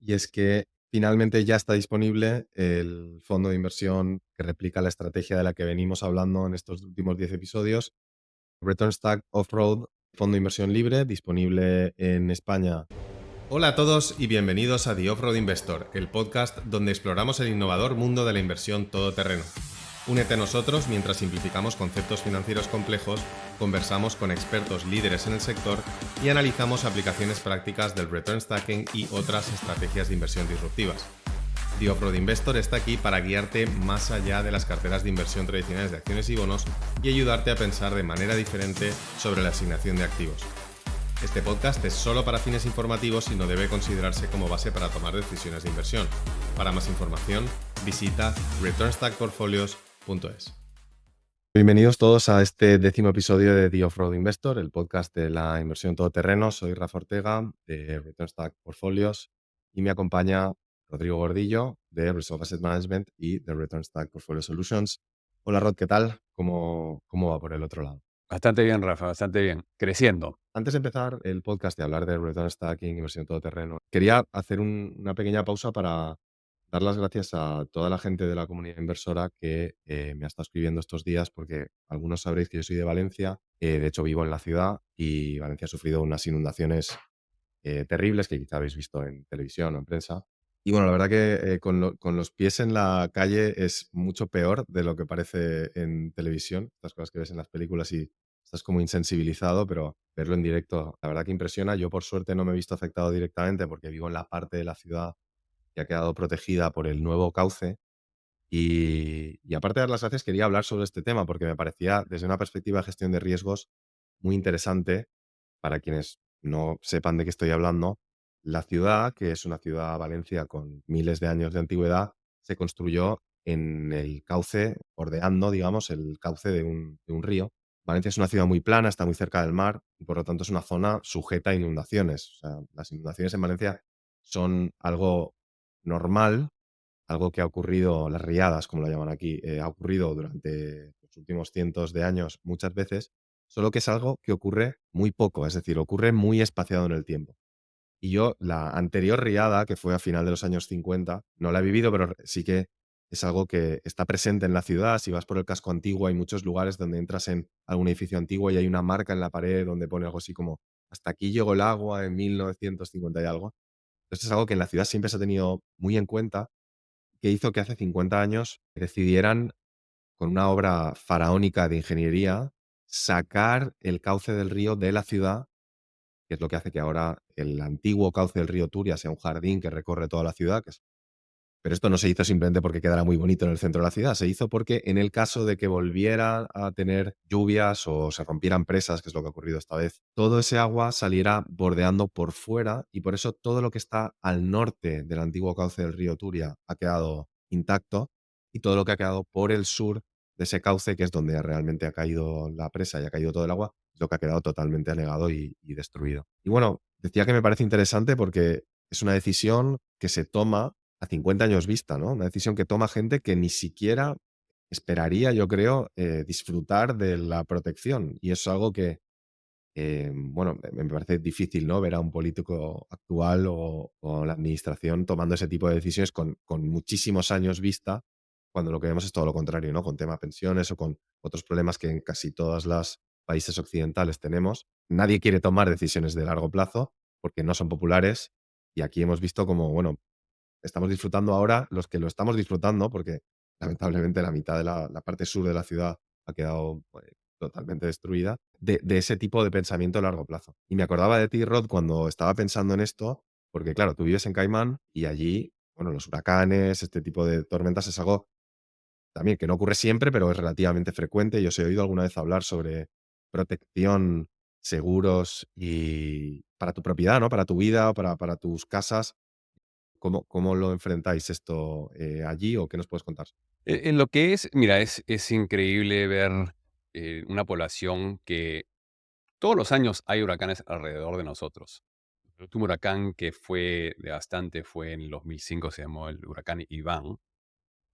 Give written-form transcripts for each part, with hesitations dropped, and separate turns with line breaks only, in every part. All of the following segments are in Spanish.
y es que finalmente ya está disponible el fondo de inversión que replica la estrategia de la que venimos hablando en estos últimos 10 episodios. Return Stack Off-Road, fondo de inversión libre, disponible en España. Hola a todos y bienvenidos a The Off-Road Investor, el podcast donde exploramos el innovador mundo de la inversión todoterreno. Únete a nosotros mientras simplificamos conceptos financieros complejos, conversamos con expertos líderes en el sector y analizamos aplicaciones prácticas del return stacking y otras estrategias de inversión disruptivas. The Off-Road Investor está aquí para guiarte más allá de las carteras de inversión tradicionales de acciones y bonos y ayudarte a pensar de manera diferente sobre la asignación de activos. Este podcast es solo para fines informativos y no debe considerarse como base para tomar decisiones de inversión. Para más información, visita returnstackportfolios.es. Bienvenidos todos a este 10º episodio de The Off-Road Investor, el podcast de la inversión todoterreno. Soy Rafa Ortega de Return Stack Portfolios y me acompaña Rodrigo Gordillo de Resolve Asset Management y de Return Stack Portfolio Solutions. Hola Rod, ¿qué tal? ¿Cómo va por el otro lado?
Bastante bien, Rafa, bastante bien. Creciendo.
Antes de empezar el podcast y hablar de return stacking, inversión todoterreno, quería hacer una pequeña pausa para dar las gracias a toda la gente de la comunidad inversora que me ha estado escribiendo estos días, porque algunos sabréis que yo soy de Valencia, de hecho vivo en la ciudad y Valencia ha sufrido unas inundaciones terribles que quizá habéis visto en televisión o en prensa. Y bueno, la verdad que con los pies en la calle es mucho peor de lo que parece en televisión, estas cosas que ves en las películas y estás como insensibilizado, pero verlo en directo, la verdad que impresiona. Yo por suerte no me he visto afectado directamente porque vivo en la parte de la ciudad que ha quedado protegida por el nuevo cauce. Y aparte de dar las gracias, quería hablar sobre este tema porque me parecía, desde una perspectiva de gestión de riesgos, muy interesante. Para quienes no sepan de qué estoy hablando, la ciudad, que es una ciudad, Valencia, con miles de años de antigüedad, se construyó en el cauce, bordeando, digamos, el cauce de un río. Valencia es una ciudad muy plana, está muy cerca del mar y por lo tanto es una zona sujeta a inundaciones. O sea, las inundaciones en Valencia son algo normal, algo que ha ocurrido, las riadas, como lo llaman aquí, ha ocurrido durante los últimos cientos de años muchas veces, solo que es algo que ocurre muy poco, es decir, ocurre muy espaciado en el tiempo. Y yo, la anterior riada, que fue a final de los años 50, no la he vivido, pero sí que es algo que está presente en la ciudad. Si vas por el casco antiguo, hay muchos lugares donde entras en algún edificio antiguo y hay una marca en la pared donde pone algo así como hasta aquí llegó el agua en 1950 y algo. Entonces es algo que en la ciudad siempre se ha tenido muy en cuenta, que hizo que hace 50 años decidieran, con una obra faraónica de ingeniería, sacar el cauce del río de la ciudad, que es lo que hace que ahora el antiguo cauce del río Turia sea un jardín que recorre toda la ciudad, pero esto no se hizo simplemente porque quedara muy bonito en el centro de la ciudad, se hizo porque en el caso de que volviera a tener lluvias o se rompieran presas, que es lo que ha ocurrido esta vez, todo ese agua saliera bordeando por fuera y por eso todo lo que está al norte del antiguo cauce del río Turia ha quedado intacto y todo lo que ha quedado por el sur de ese cauce, que es donde realmente ha caído la presa y ha caído todo el agua, es lo que ha quedado totalmente anegado y destruido. Y bueno, decía que me parece interesante porque es una decisión que se toma a 50 años vista, ¿no? Una decisión que toma gente que ni siquiera esperaría, yo creo, disfrutar de la protección. Y es algo que, bueno, me parece difícil, ¿no? Ver a un político actual o la administración tomando ese tipo de decisiones con muchísimos años vista, cuando lo que vemos es todo lo contrario, ¿no? Con tema pensiones o con otros problemas que en casi todos los países occidentales tenemos. Nadie quiere tomar decisiones de largo plazo porque no son populares. Y aquí hemos visto como, bueno, estamos disfrutando ahora, los que lo estamos disfrutando, porque lamentablemente la mitad de la parte sur de la ciudad ha quedado pues, totalmente destruida, de ese tipo de pensamiento a largo plazo. Y me acordaba de ti, Rod, cuando estaba pensando en esto, porque claro, tú vives en Caimán y allí, bueno, los huracanes, este tipo de tormentas es algo también que no ocurre siempre, pero es relativamente frecuente. Yo os he oído alguna vez hablar sobre protección, seguros y para tu propiedad, ¿no? Para tu vida, para tus casas. ¿Cómo lo enfrentáis esto, allí o qué nos puedes contar?
En lo que es, mira, es increíble ver una población que todos los años hay huracanes alrededor de nosotros. El último huracán que fue devastante fue en el 2005, se llamó el huracán Iván,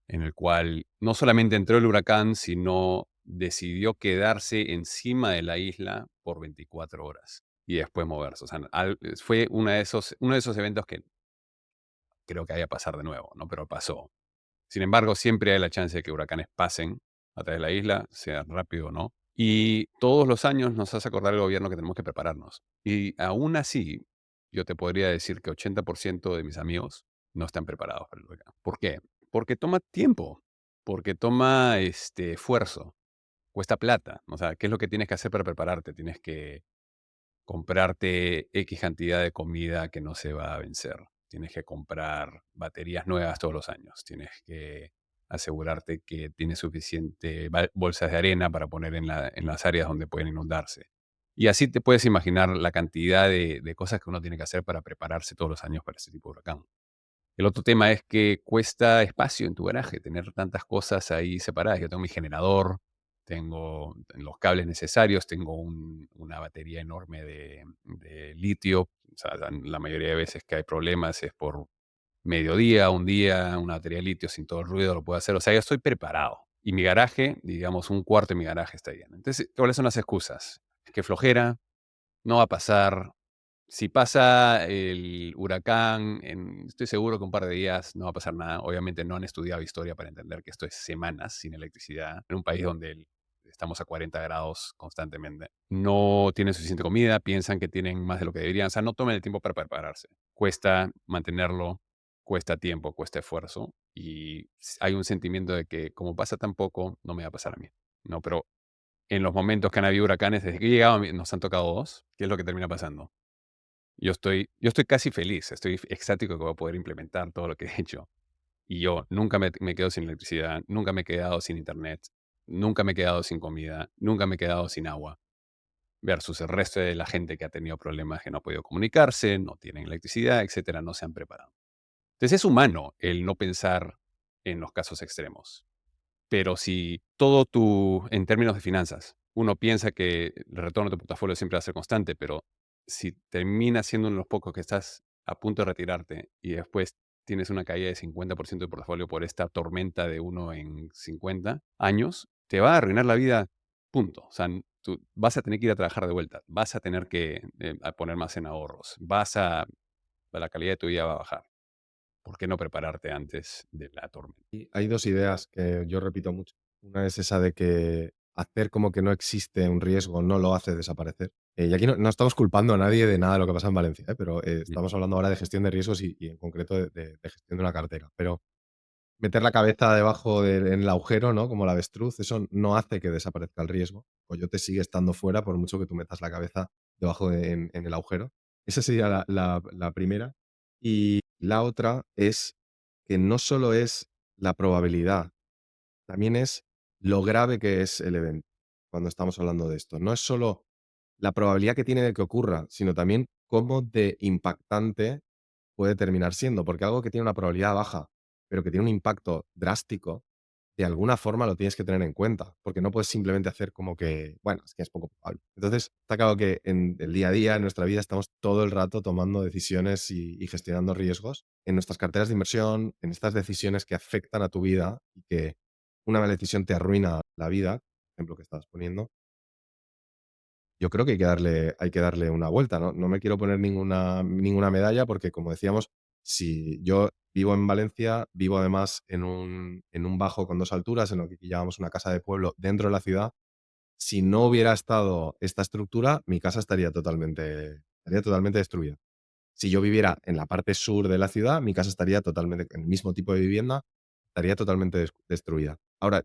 en el cual no solamente entró el huracán, sino decidió quedarse encima de la isla por 24 horas y después moverse. O sea, fue uno de esos eventos que creo que vaya a pasar de nuevo, ¿no? Pero pasó. Sin embargo, siempre hay la chance de que huracanes pasen a través de la isla, sea rápido o no. Y todos los años nos hace acordar el gobierno que tenemos que prepararnos. Y aún así, yo te podría decir que 80% de mis amigos no están preparados para el huracán. ¿Por qué? Porque toma tiempo, porque toma esfuerzo, cuesta plata. O sea, ¿qué es lo que tienes que hacer para prepararte? Tienes que comprarte X cantidad de comida que no se va a vencer. Tienes que comprar baterías nuevas todos los años. Tienes que asegurarte que tienes suficiente bolsas de arena para poner en las áreas donde pueden inundarse. Y así te puedes imaginar la cantidad de cosas que uno tiene que hacer para prepararse todos los años para ese tipo de huracán. El otro tema es que cuesta espacio en tu garaje tener tantas cosas ahí separadas. Yo tengo mi generador, tengo los cables necesarios, tengo una batería enorme de litio. O sea, la mayoría de veces que hay problemas es por mediodía, un día, una batería de litio sin todo el ruido lo puedo hacer. O sea, yo estoy preparado. Y mi garaje, digamos, un cuarto de mi garaje está lleno. Entonces, ¿cuáles son las excusas? Que flojera, no va a pasar, si pasa el huracán, estoy seguro que un par de días no va a pasar nada. Obviamente no han estudiado historia para entender que esto es semanas sin electricidad en un país donde estamos a 40 grados constantemente. No tienen suficiente comida, piensan que tienen más de lo que deberían. O sea, no tomen el tiempo para prepararse. Cuesta mantenerlo, cuesta tiempo, cuesta esfuerzo. Y hay un sentimiento de que como pasa tan poco, no me va a pasar a mí. No, pero en los momentos que han habido huracanes, desde que he llegado, nos han tocado dos. ¿Qué es lo que termina pasando? Yo estoy casi feliz, estoy extático que voy a poder implementar todo lo que he hecho. Y yo nunca me quedo sin electricidad, nunca me he quedado sin internet, nunca me he quedado sin comida, nunca me he quedado sin agua, versus el resto de la gente que ha tenido problemas, que no ha podido comunicarse, no tienen electricidad, etcétera, no se han preparado. Entonces es humano el no pensar en los casos extremos. Pero si en términos de finanzas, uno piensa que el retorno de tu portafolio siempre va a ser constante, pero si termina siendo uno de los pocos que estás a punto de retirarte y después tienes una caída de 50% de portafolio por esta tormenta de uno en 50 años, te va a arruinar la vida, punto. O sea, tú vas a tener que ir a trabajar de vuelta, vas a tener que a poner más en ahorros, la calidad de tu vida va a bajar. ¿Por qué no prepararte antes de la tormenta?
Y hay 2 ideas que yo repito mucho. Una es esa de que hacer como que no existe un riesgo no lo hace desaparecer. Y aquí no estamos culpando a nadie de nada de lo que pasa en Valencia, pero, estamos hablando ahora de gestión de riesgos y en concreto de gestión de una cartera. Pero meter la cabeza debajo del en el agujero, ¿no? Como el avestruz, eso no hace que desaparezca el riesgo. El coyote sigue estando fuera por mucho que tú metas la cabeza debajo en el agujero. Esa sería la primera. Y la otra es que no solo es la probabilidad, también es lo grave que es el evento cuando estamos hablando de esto. No es solo la probabilidad que tiene de que ocurra, sino también cómo de impactante puede terminar siendo, porque algo que tiene una probabilidad baja, pero que tiene un impacto drástico, de alguna forma lo tienes que tener en cuenta, porque no puedes simplemente hacer como que, bueno, es que es poco probable. Entonces, está claro que en el día a día, en nuestra vida, estamos todo el rato tomando decisiones y gestionando riesgos en nuestras carteras de inversión, en estas decisiones que afectan a tu vida y que una mala decisión te arruina la vida, ejemplo que estabas poniendo. Yo creo que hay que darle una vuelta, ¿no? No me quiero poner ninguna medalla porque, como decíamos, si yo vivo en Valencia, vivo además en un bajo con 2 alturas, en lo que aquí llamamos una casa de pueblo dentro de la ciudad. Si no hubiera estado esta estructura, mi casa estaría totalmente destruida. Si yo viviera en la parte sur de la ciudad, mi casa estaría totalmente en el mismo tipo de vivienda, estaría totalmente destruida. Ahora,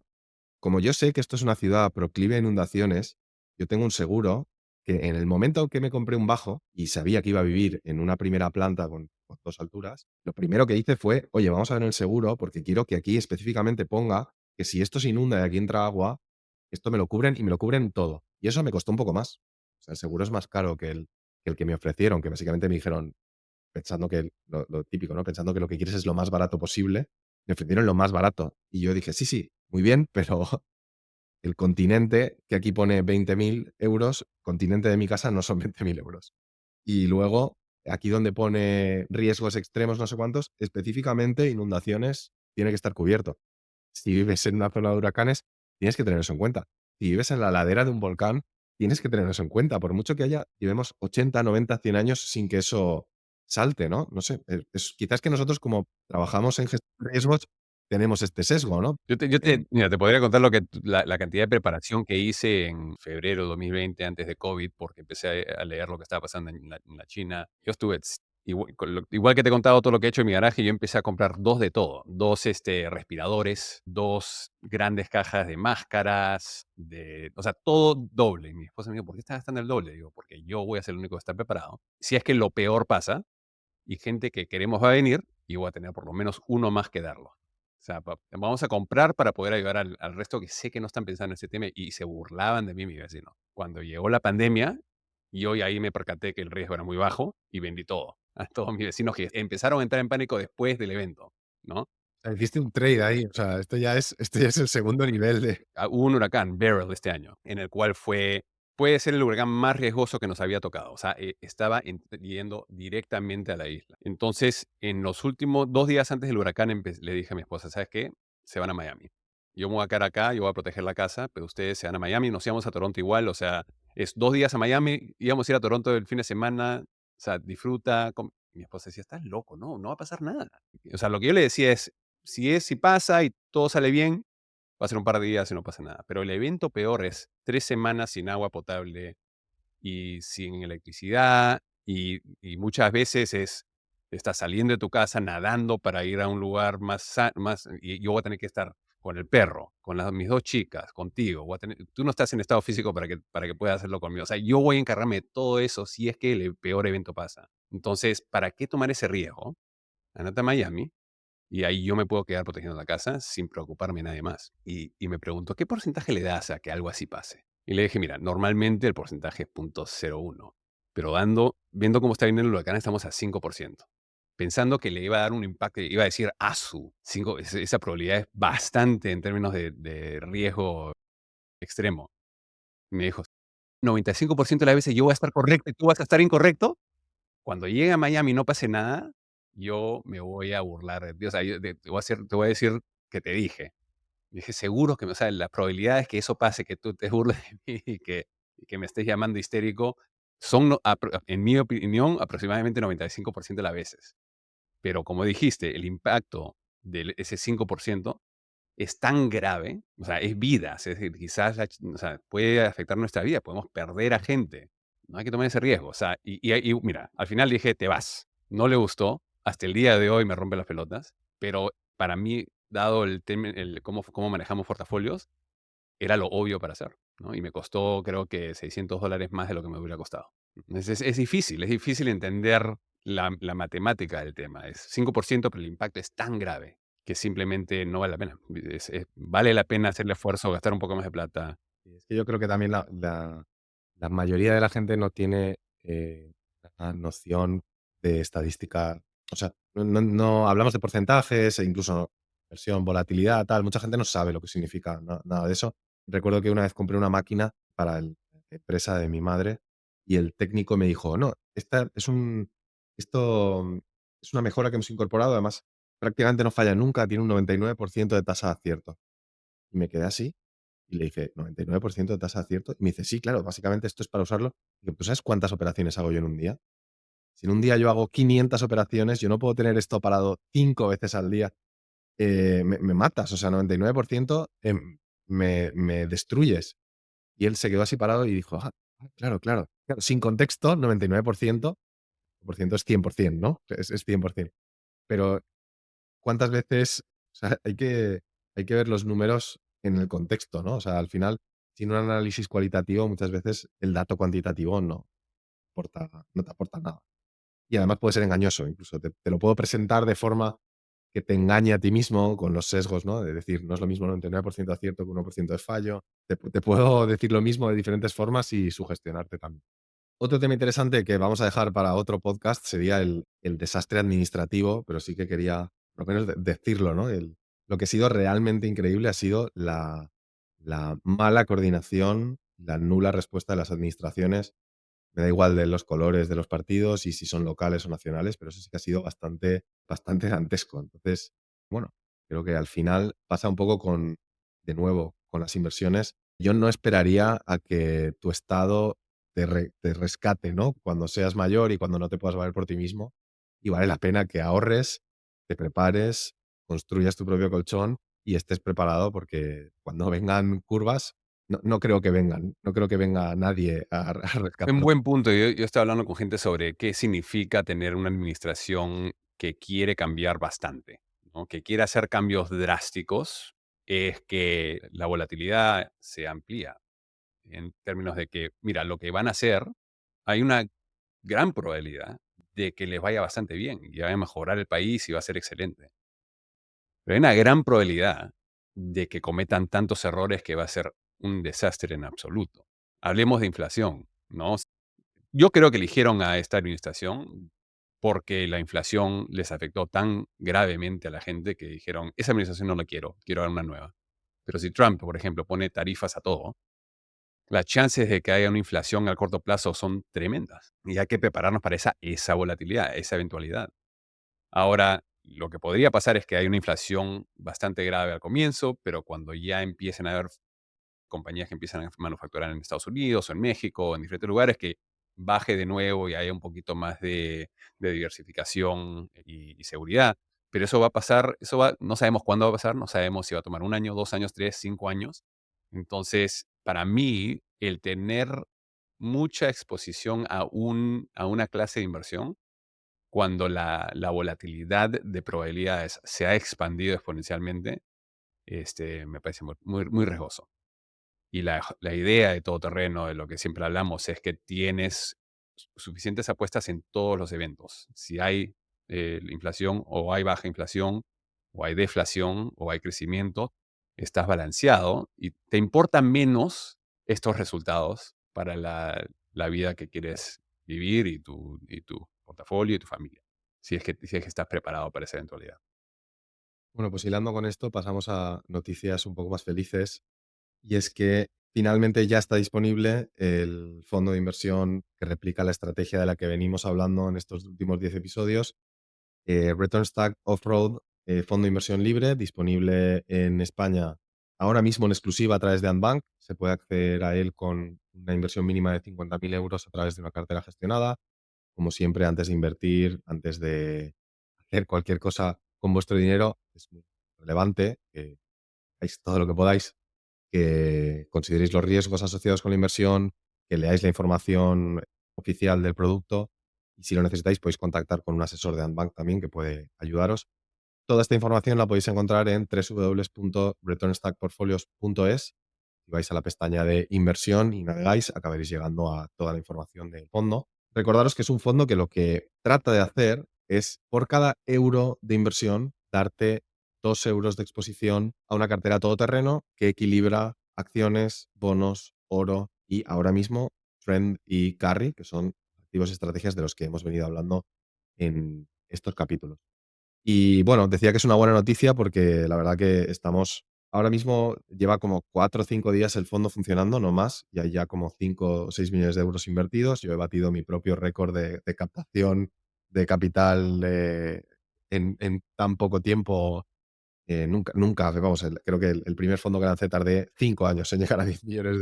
como yo sé que esto es una ciudad proclive a inundaciones, yo tengo un seguro que en el momento que me compré un bajo y sabía que iba a vivir en una primera planta con 2 alturas, lo primero que hice fue: "Oye, vamos a ver el seguro, porque quiero que aquí específicamente ponga que si esto se inunda y aquí entra agua, esto me lo cubren y me lo cubren todo". Y eso me costó un poco más. O sea, el seguro es más caro que el que me ofrecieron, que básicamente me dijeron, pensando que lo típico, ¿no? Pensando que lo que quieres es lo más barato posible, me ofrecieron lo más barato. Y yo dije: "Sí, sí, muy bien, pero el continente, que aquí pone 20.000 euros, continente de mi casa no son 20.000 euros". Y luego, aquí donde pone riesgos extremos, no sé cuántos, específicamente inundaciones, tiene que estar cubierto. Si vives en una zona de huracanes, tienes que tener eso en cuenta. Si vives en la ladera de un volcán, tienes que tener eso en cuenta. Por mucho que llevemos 80, 90, 100 años salte, ¿no? No sé, quizás que nosotros como trabajamos en gestión de riesgos tenemos este sesgo, ¿no? Em,
Mira, te podría contar lo que la cantidad de preparación que hice en febrero de 2020 antes de COVID, porque empecé a leer lo que estaba pasando en la China. Yo estuve igual que te he contado todo lo que he hecho en mi garaje, yo empecé a comprar 2 de todo, 2 respiradores, 2 grandes cajas de máscaras, o sea, todo doble. Y mi esposa me dijo: "¿Por qué estás gastando el doble?". Digo: "Porque yo voy a ser el único que está preparado. Si es que lo peor pasa, y gente que queremos va a venir, y voy a tener por lo menos uno más que darlo". O sea, vamos a comprar para poder ayudar al resto que sé que no están pensando en ese tema y se burlaban de mí, mi vecino. Cuando llegó la pandemia, yo y ahí me percaté que el riesgo era muy bajo y vendí todo. A todos mis vecinos que empezaron a entrar en pánico después del evento, ¿no?
hiciste un trade ahí, o sea, esto ya es el segundo nivel de
Hubo un huracán, Beryl, este año, en el cual puede ser el huracán más riesgoso que nos había tocado. O sea, estaba yendo directamente a la isla. Entonces, en los últimos 2 días antes del huracán, le dije a mi esposa: "¿Sabes qué? Se van a Miami. Yo me voy a quedar acá, yo voy a proteger la casa, pero ustedes se van a Miami". Nos íbamos a Toronto igual, o sea, es 2 días a Miami, íbamos a ir a Toronto el fin de semana, o sea, disfruta. Mi esposa decía: "Estás loco, no, no va a pasar nada". O sea, lo que yo le decía es, si pasa y todo sale bien, va a ser un par de días y no pasa nada. Pero el evento peor es 3 semanas sin agua potable y sin electricidad, y muchas veces estás saliendo de tu casa nadando para ir a un lugar más, y yo voy a tener que estar con el perro, con mis 2 chicas, contigo. Tú no estás en estado físico para que puedas hacerlo conmigo. O sea, yo voy a encargarme de todo eso si es que el peor evento pasa. Entonces, ¿para qué tomar ese riesgo? Andate a Miami y ahí yo me puedo quedar protegiendo la casa sin preocuparme de nadie más. Y me preguntó: "¿Qué porcentaje le das a que algo así pase?". Y le dije: "Mira, normalmente el porcentaje es 0.01, pero viendo cómo está viniendo el huracán, estamos a 5%". Pensando que le iba a dar un impacto, iba a decir: "Asu, 5, esa probabilidad es bastante en términos de riesgo extremo". Y me dijo: "95% de las veces yo voy a estar correcto y tú vas a estar incorrecto. Cuando llegue a Miami y no pase nada, yo me voy a burlar de ti. O sea, te voy a decir que te dije". Dije: "Seguro que, o sea, las probabilidades que eso pase, que tú te burles de mí y que me estés llamando histérico, son, en mi opinión, aproximadamente 95% de las veces. Pero como dijiste, el impacto de ese 5% es tan grave, o sea, es vidas, es decir, quizás o sea, puede afectar nuestra vida, podemos perder a gente. No hay que tomar ese riesgo". O sea, y mira, al final dije: "Te vas". No le gustó, hasta el día de hoy me rompe las pelotas, pero para mí, dado cómo manejamos portafolios, era lo obvio para hacer, ¿no? Y me costó, creo que $600 más de lo que me hubiera costado. Es difícil entender la matemática del tema. Es 5%, pero el impacto es tan grave que simplemente no vale la pena. Vale la pena hacer el esfuerzo, gastar un poco más de plata.
Y es que yo creo que también la mayoría de la gente no tiene una noción de estadística. O sea, no hablamos de porcentajes e incluso versión, volatilidad, tal. Mucha gente no sabe lo que significa nada de eso. Recuerdo que una vez compré una máquina para la empresa de mi madre y el técnico me dijo: "No, esto es una mejora que hemos incorporado, además prácticamente no falla nunca, tiene un 99% de tasa de acierto". Y me quedé así y le dije: "¿99% de tasa de acierto?". Y me dice: "Sí, claro, básicamente esto es para usarlo". Digo: "¿Tú sabes cuántas operaciones hago yo en un día? Si en un día yo hago 500 operaciones, yo no puedo tener esto parado 5 veces al día. Me matas, o sea, 99%, me destruyes". Y él se quedó así parado y dijo: claro, claro". Claro, sin contexto, 99%, por ciento es 100%, ¿no? Es 100%. Pero ¿cuántas veces? O sea, hay que ver los números en el contexto, ¿no? O sea, al final, sin un análisis cualitativo, muchas veces el dato cuantitativo no te aporta nada. Y además puede ser engañoso, incluso te lo puedo presentar de forma que te engañe a ti mismo con los sesgos, ¿no? De decir, no es lo mismo 99% de acierto que 1% de fallo. Te puedo decir lo mismo de diferentes formas y sugestionarte también. Otro tema interesante que vamos a dejar para otro podcast sería el desastre administrativo, pero sí que quería, por lo menos, decirlo, ¿no? Lo que ha sido realmente increíble ha sido la mala coordinación, la nula respuesta de las administraciones. Me da igual de los colores de los partidos y si son locales o nacionales, pero eso sí que ha sido bastante dantesco. Entonces, bueno, creo que al final pasa un poco de nuevo, con las inversiones. Yo no esperaría a que tu estado te rescate, ¿no? Cuando seas mayor y cuando no te puedas valer por ti mismo. y vale la pena que ahorres, te prepares, construyas tu propio colchón y estés preparado porque cuando vengan curvas, no creo que vengan, no creo que venga nadie a
Un
rescatarte.
buen punto. Yo estaba hablando con gente sobre qué significa tener una administración que quiere cambiar bastante, ¿no? Que quiere hacer cambios drásticos, es que la volatilidad se amplía en términos de que, mira, lo que van a hacer, hay una gran probabilidad de que les vaya bastante bien y vaya a mejorar el país y va a ser excelente. Pero hay una gran probabilidad de que cometan tantos errores que va a ser un desastre en absoluto. Hablemos de inflación, ¿no? Yo creo que eligieron a esta administración porque la inflación les afectó tan gravemente a la gente que dijeron, esa administración no la quiero, quiero una nueva. Pero si Trump, por ejemplo, pone tarifas a todo, las chances de que haya una inflación a corto plazo son tremendas. Y hay que prepararnos para esa volatilidad, esa eventualidad. Ahora, lo que podría pasar es que hay una inflación bastante grave al comienzo, pero cuando ya empiecen a haber compañías que empiezan a manufacturar en Estados Unidos o en México o en diferentes lugares, que baje de nuevo y haya un poquito más de diversificación y seguridad. Pero eso va a pasar, no sabemos cuándo va a pasar, no sabemos si va a tomar un año, 2 años, 3, 5 años. Entonces, para mí, el tener mucha exposición a una clase de inversión, cuando la volatilidad de probabilidades se ha expandido exponencialmente, me parece muy riesgoso. Y la idea de todoterreno, de lo que siempre hablamos, es que tienes suficientes apuestas en todos los eventos. Si hay inflación o hay baja inflación, o hay deflación o hay crecimiento, estás balanceado y te importan menos estos resultados para la vida que quieres vivir y tu portafolio y tu familia. Si es que estás preparado para esa eventualidad.
Bueno, pues hilando con esto, pasamos a noticias un poco más felices. Y es que finalmente ya está disponible el fondo de inversión que replica la estrategia de la que venimos hablando en estos últimos 10 episodios. Return Stack Off-Road, fondo de inversión libre, disponible en España ahora mismo en exclusiva a través de Antbank. Se puede acceder a él con una inversión mínima de 50.000 euros a través de una cartera gestionada. Como siempre, antes de invertir, antes de hacer cualquier cosa con vuestro dinero, es muy relevante que hagáis todo lo que podáis, que consideréis los riesgos asociados con la inversión, que leáis la información oficial del producto y si lo necesitáis podéis contactar con un asesor de Antbank también que puede ayudaros. Toda esta información la podéis encontrar en www.returnstackportfolios.es. Si vais a la pestaña de inversión y navegáis, acabaréis llegando a toda la información del fondo. Recordaros que es un fondo que lo que trata de hacer es, por cada euro de inversión, darte 2 euros de exposición a una cartera todoterreno que equilibra acciones, bonos, oro y ahora mismo Trend y Carry, que son activos y estrategias de los que hemos venido hablando en estos capítulos. Y bueno, decía que es una buena noticia porque la verdad que estamos ahora mismo lleva como 4 o 5 días el fondo funcionando, no más, y hay ya como 5 o 6 millones de euros invertidos. Yo he batido mi propio récord de captación de capital, en tan poco tiempo, nunca, vamos, creo que el primer fondo que lancé tardé 5 años en llegar a 10 millones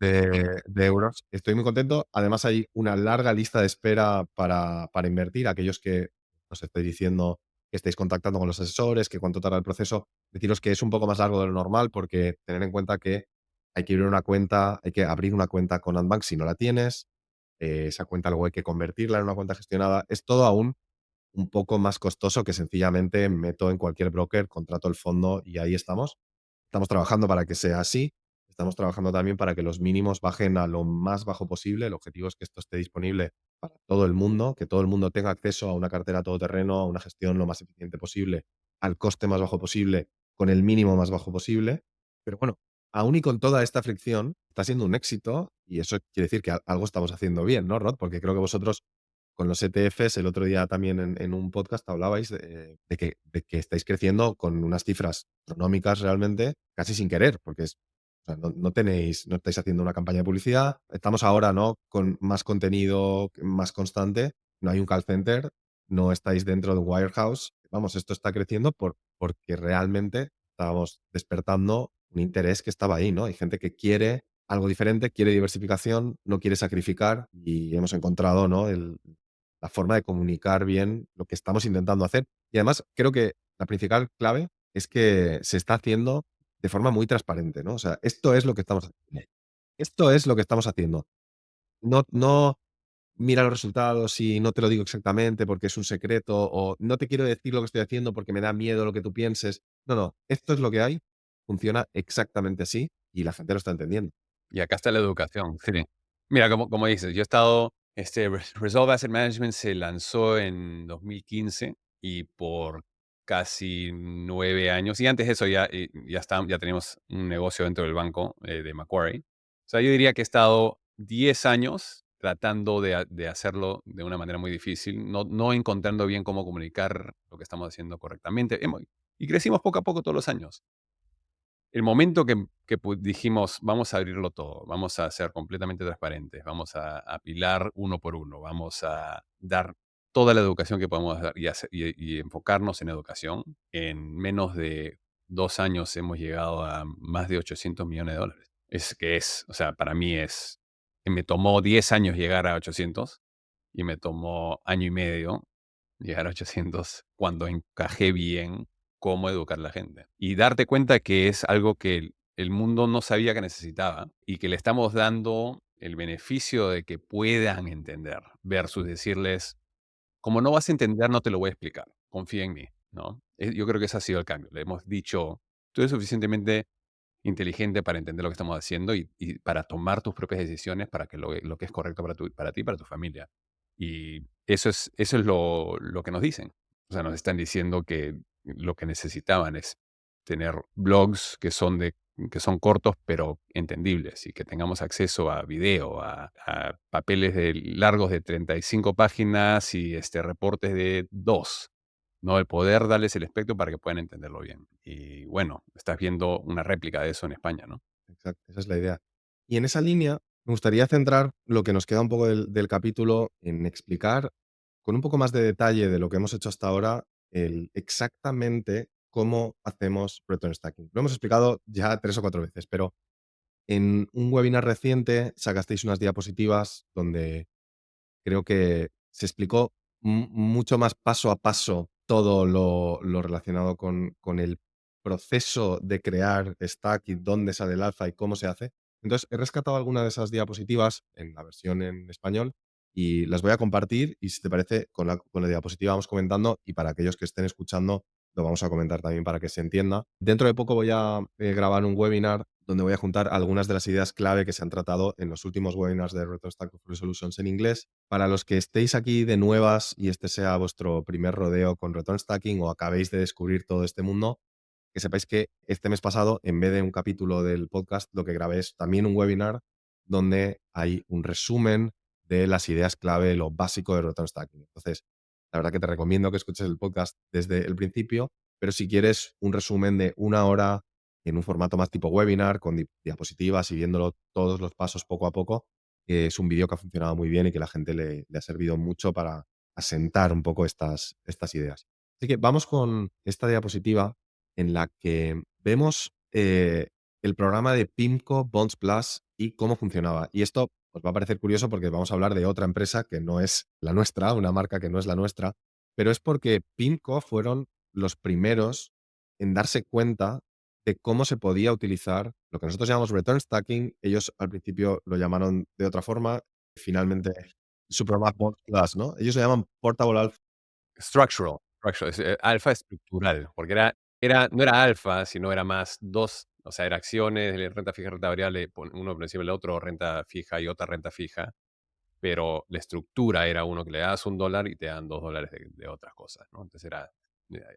de euros. Estoy muy contento. Además, hay una larga lista de espera para invertir. Aquellos que os estoy diciendo que estáis contactando con los asesores, que cuánto tarda el proceso, deciros que es un poco más largo de lo normal porque tener en cuenta que hay que abrir una cuenta, hay que abrir una cuenta con Antbank si no la tienes. Esa cuenta luego hay que convertirla en una cuenta gestionada. Es todo aún un poco más costoso que sencillamente meto en cualquier broker, contrato el fondo y ahí estamos. Estamos trabajando para que sea así. Estamos trabajando también para que los mínimos bajen a lo más bajo posible. El objetivo es que esto esté disponible para todo el mundo, que todo el mundo tenga acceso a una cartera todoterreno, a una gestión lo más eficiente posible, al coste más bajo posible, con el mínimo más bajo posible. Pero bueno, aún y con toda esta fricción, está siendo un éxito y eso quiere decir que algo estamos haciendo bien, ¿no, Rod? Porque creo que vosotros con los ETFs, el otro día también en un podcast hablabais de que estáis creciendo con unas cifras astronómicas realmente, casi sin querer, porque o sea, no estáis haciendo una campaña de publicidad. Estamos ahora, ¿no? Con más contenido, más constante. No hay un call center, no estáis dentro de un wirehouse. Vamos, esto está creciendo porque realmente estábamos despertando un interés que estaba ahí, ¿no? Hay gente que quiere algo diferente, quiere diversificación, no quiere sacrificar y hemos encontrado, ¿no? la forma de comunicar bien lo que estamos intentando hacer. Y además, creo que la principal clave es que se está haciendo de forma muy transparente, ¿no? O sea, esto es lo que estamos haciendo. Esto es lo que estamos haciendo. No mira los resultados y no te lo digo exactamente porque es un secreto, o no te quiero decir lo que estoy haciendo porque me da miedo lo que tú pienses. No, no, esto es lo que hay, funciona exactamente así y la gente lo está entendiendo.
Y acá está la educación, sí. Mira, como dices, yo he estado, Resolve Asset Management se lanzó en 2015 y por casi 9 años, y antes de eso ya teníamos un negocio dentro del banco, de Macquarie. O sea, yo diría que he estado 10 años tratando de hacerlo de una manera muy difícil, no encontrando bien cómo comunicar lo que estamos haciendo correctamente. Y crecimos poco a poco todos los años. El momento que dijimos: "Vamos a abrirlo todo, vamos a ser completamente transparentes, vamos a apilar uno por uno, vamos a dar toda la educación que podemos dar y enfocarnos en educación". En menos de 2 años hemos llegado a más de $800 millones. O sea, para mí me tomó 10 años llegar a 800 y me tomó año y medio llegar a 800 cuando encajé bien cómo educar a la gente. Y darte cuenta que es algo que el mundo no sabía que necesitaba y que le estamos dando el beneficio de que puedan entender, versus decirles, como no vas a entender, no te lo voy a explicar, confía en mí, ¿no? Yo creo que ese ha sido el cambio. Le hemos dicho, tú eres suficientemente inteligente para entender lo que estamos haciendo y para tomar tus propias decisiones para que lo que es correcto para ti y para tu familia. Y eso es lo que nos dicen. O sea, nos están diciendo que lo que necesitaban es tener blogs que son cortos pero entendibles y que tengamos acceso a video, a papeles largos de 35 páginas y reportes de 2. ¿No? El poder darles el espectro para que puedan entenderlo bien. Y bueno, estás viendo una réplica de eso en España, ¿no?
Exacto, esa es la idea. Y en esa línea, me gustaría centrar lo que nos queda un poco del capítulo en explicar con un poco más de detalle de lo que hemos hecho hasta ahora, el exactamente cómo hacemos return stacking. Lo hemos explicado ya 3 o 4 veces, pero en un webinar reciente sacasteis unas diapositivas donde creo que se explicó mucho más paso a paso todo lo relacionado con el proceso de crear Stack y dónde sale el alfa y cómo se hace. Entonces, he rescatado alguna de esas diapositivas en la versión en español y las voy a compartir y si te parece, con la diapositiva vamos comentando y para aquellos que estén escuchando, lo vamos a comentar también para que se entienda. Dentro de poco voy a grabar un webinar donde voy a juntar algunas de las ideas clave que se han tratado en los últimos webinars de Stack Overflow Solutions en inglés. Para los que estéis aquí de nuevas y este sea vuestro primer rodeo con return stacking o acabéis de descubrir todo este mundo, que sepáis que este mes pasado, en vez de un capítulo del podcast, lo que grabé es también un webinar donde hay un resumen de las ideas clave, lo básico de return stacking. Entonces, la verdad que te recomiendo que escuches el podcast desde el principio, pero si quieres un resumen de una hora en un formato más tipo webinar, con diapositivas y viéndolo todos los pasos poco a poco, es un vídeo que ha funcionado muy bien y que la gente le ha servido mucho para asentar un poco estas ideas. Así que vamos con esta diapositiva en la que vemos el programa de PIMCO Bonds Plus y cómo funcionaba. Y esto os va a parecer curioso porque vamos a hablar de otra empresa que no es la nuestra, una marca que no es la nuestra, pero es porque PIMCO fueron los primeros en darse cuenta de cómo se podía utilizar lo que nosotros llamamos return stacking. Ellos al principio lo llamaron de otra forma, finalmente su programa Bonds Plus, ¿no? Ellos lo llaman Portable Alpha.
Structural, alfa estructural, porque no era alfa, sino era más 2, o sea, era acciones, renta fija, renta variable, uno por encima del otro, renta fija y otra renta fija, pero la estructura era uno que le das $1 y te dan $2 de otras cosas, ¿no? Entonces era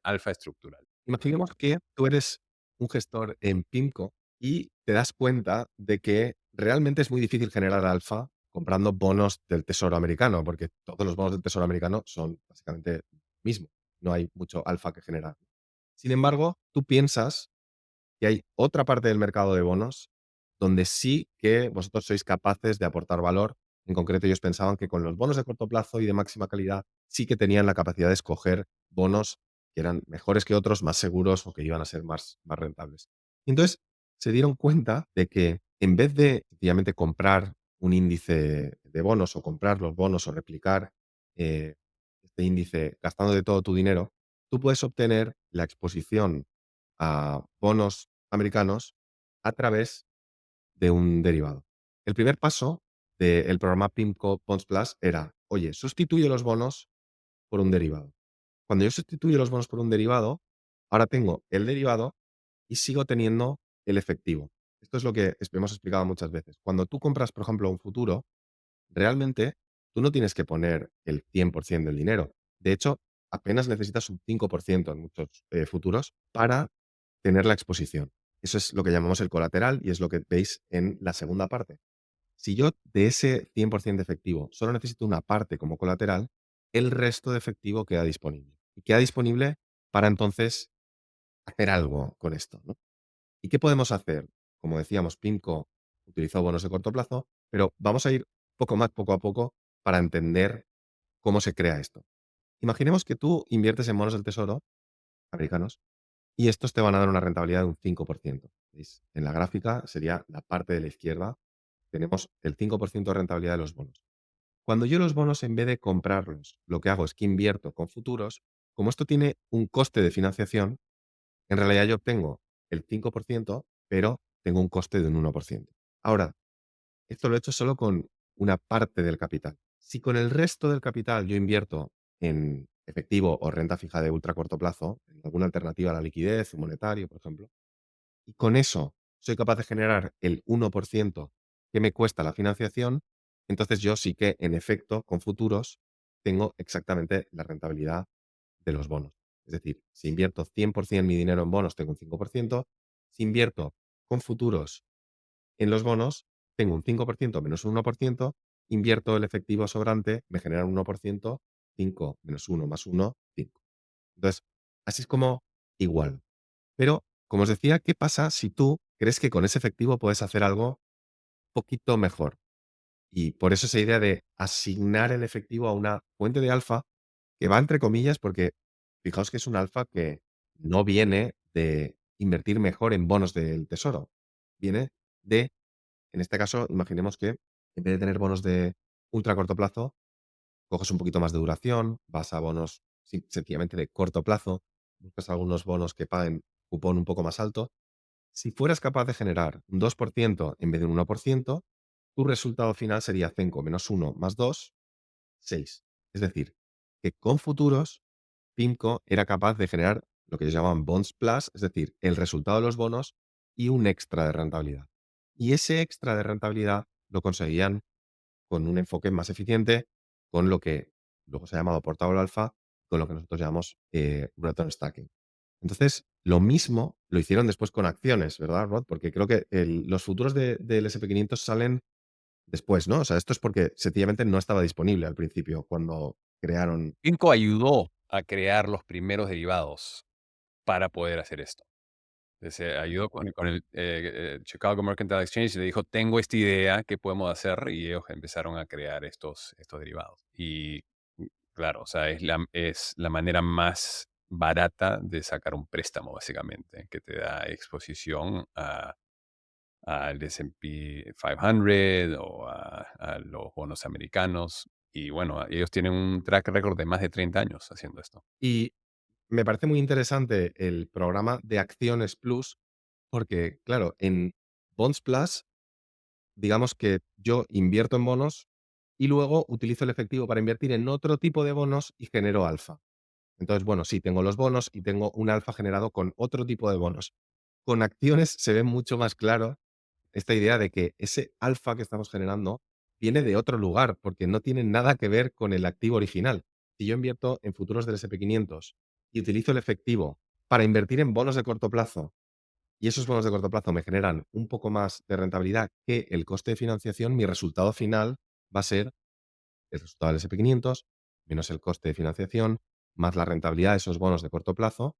alfa estructural.
Imaginemos que tú eres un gestor en PIMCO y te das cuenta de que realmente es muy difícil generar alfa comprando bonos del Tesoro americano, porque todos los bonos del Tesoro americano son básicamente lo mismo. No hay mucho alfa que generar. Sin embargo, tú piensas que hay otra parte del mercado de bonos donde sí que vosotros sois capaces de aportar valor. En concreto, ellos pensaban que con los bonos de corto plazo y de máxima calidad sí que tenían la capacidad de escoger bonos que eran mejores que otros, más seguros o que iban a ser más rentables. Y entonces se dieron cuenta de que en vez de sencillamente comprar un índice de bonos o comprar los bonos o replicar este índice gastando de todo tu dinero, tú puedes obtener la exposición a bonos americanos a través de un derivado. El primer paso del programa PIMCO Bonds Plus era, oye, sustituye los bonos por un derivado. Cuando yo sustituyo los bonos por un derivado, ahora tengo el derivado y sigo teniendo el efectivo. Esto es lo que hemos explicado muchas veces. Cuando tú compras, por ejemplo, un futuro, realmente tú no tienes que poner el 100% del dinero. De hecho, apenas necesitas un 5% en muchos futuros para tener la exposición. Eso es lo que llamamos el colateral y es lo que veis en la segunda parte. Si yo de ese 100% de efectivo solo necesito una parte como colateral, el resto de efectivo queda disponible. Y queda disponible para entonces hacer algo con esto, ¿no? ¿Y qué podemos hacer? Como decíamos, PIMCO utilizó bonos de corto plazo, pero vamos a ir poco más poco a poco para entender cómo se crea esto. Imaginemos que tú inviertes en bonos del tesoro americanos y estos te van a dar una rentabilidad de un 5%. ¿Veis? En la gráfica sería la parte de la izquierda. Tenemos el 5% de rentabilidad de los bonos. Cuando yo los bonos, en vez de comprarlos, lo que hago es que invierto con futuros, como esto tiene un coste de financiación, en realidad yo obtengo el 5%, pero tengo un coste de un 1%. Ahora, esto lo he hecho solo con una parte del capital. Si con el resto del capital yo invierto en efectivo o renta fija de ultra corto plazo, en alguna alternativa a la liquidez, un monetario, por ejemplo, y con eso soy capaz de generar el 1% que me cuesta la financiación, entonces yo sí que, en efecto, con futuros, tengo exactamente la rentabilidad de los bonos. Es decir, si invierto 100% mi dinero en bonos, tengo un 5%. Si invierto con futuros en los bonos, tengo un 5% menos un 1%. Invierto el efectivo sobrante, me genera un 1%. 5 menos 1 más 1, 5. Entonces, así es como igual. Pero, como os decía, ¿qué pasa si tú crees que con ese efectivo puedes hacer algo un poquito mejor? Y por eso esa idea de asignar el efectivo a una fuente de alfa, que va entre comillas, porque fijaos que es un alfa que no viene de invertir mejor en bonos del tesoro. Viene de, en este caso, imaginemos que en vez de tener bonos de ultra corto plazo, coges un poquito más de duración, vas a bonos sencillamente de corto plazo, buscas algunos bonos que paguen cupón un poco más alto. Si fueras capaz de generar un 2% en vez de un 1%, tu resultado final sería 5 menos 1 más 2, 6. Es decir, que con futuros, PIMCO era capaz de generar lo que ellos llaman bonds plus, es decir, el resultado de los bonos y un extra de rentabilidad. Y ese extra de rentabilidad lo conseguían con un enfoque más eficiente, con lo que luego se ha llamado portador alfa, con lo que nosotros llamamos return stacking. Entonces, lo mismo lo hicieron después con acciones, ¿verdad, Rod? Porque creo que los futuros del SP500 salen después, ¿no? O sea, esto es porque sencillamente no estaba disponible al principio cuando crearon.
Inco ayudó a crear los primeros derivados para poder hacer esto. Se ayudó con el Chicago Mercantile Exchange y le dijo, tengo esta idea, ¿qué podemos hacer? Y ellos empezaron a crear estos derivados. Y claro, o sea, es la manera más barata de sacar un préstamo, básicamente, que te da exposición al S&P 500 o a los bonos americanos. Y bueno, ellos tienen un track record de más de 30 años haciendo esto.
Y me parece muy interesante el programa de Acciones Plus, porque, claro, en Bonds Plus, digamos que yo invierto en bonos y luego utilizo el efectivo para invertir en otro tipo de bonos y genero alfa. Entonces, bueno, sí, tengo los bonos y tengo un alfa generado con otro tipo de bonos. Con acciones se ve mucho más claro esta idea de que ese alfa que estamos generando viene de otro lugar, porque no tiene nada que ver con el activo original. Si yo invierto en futuros del SP500 y utilizo el efectivo para invertir en bonos de corto plazo, y esos bonos de corto plazo me generan un poco más de rentabilidad que el coste de financiación, mi resultado final va a ser el resultado del SP500 menos el coste de financiación, más la rentabilidad de esos bonos de corto plazo,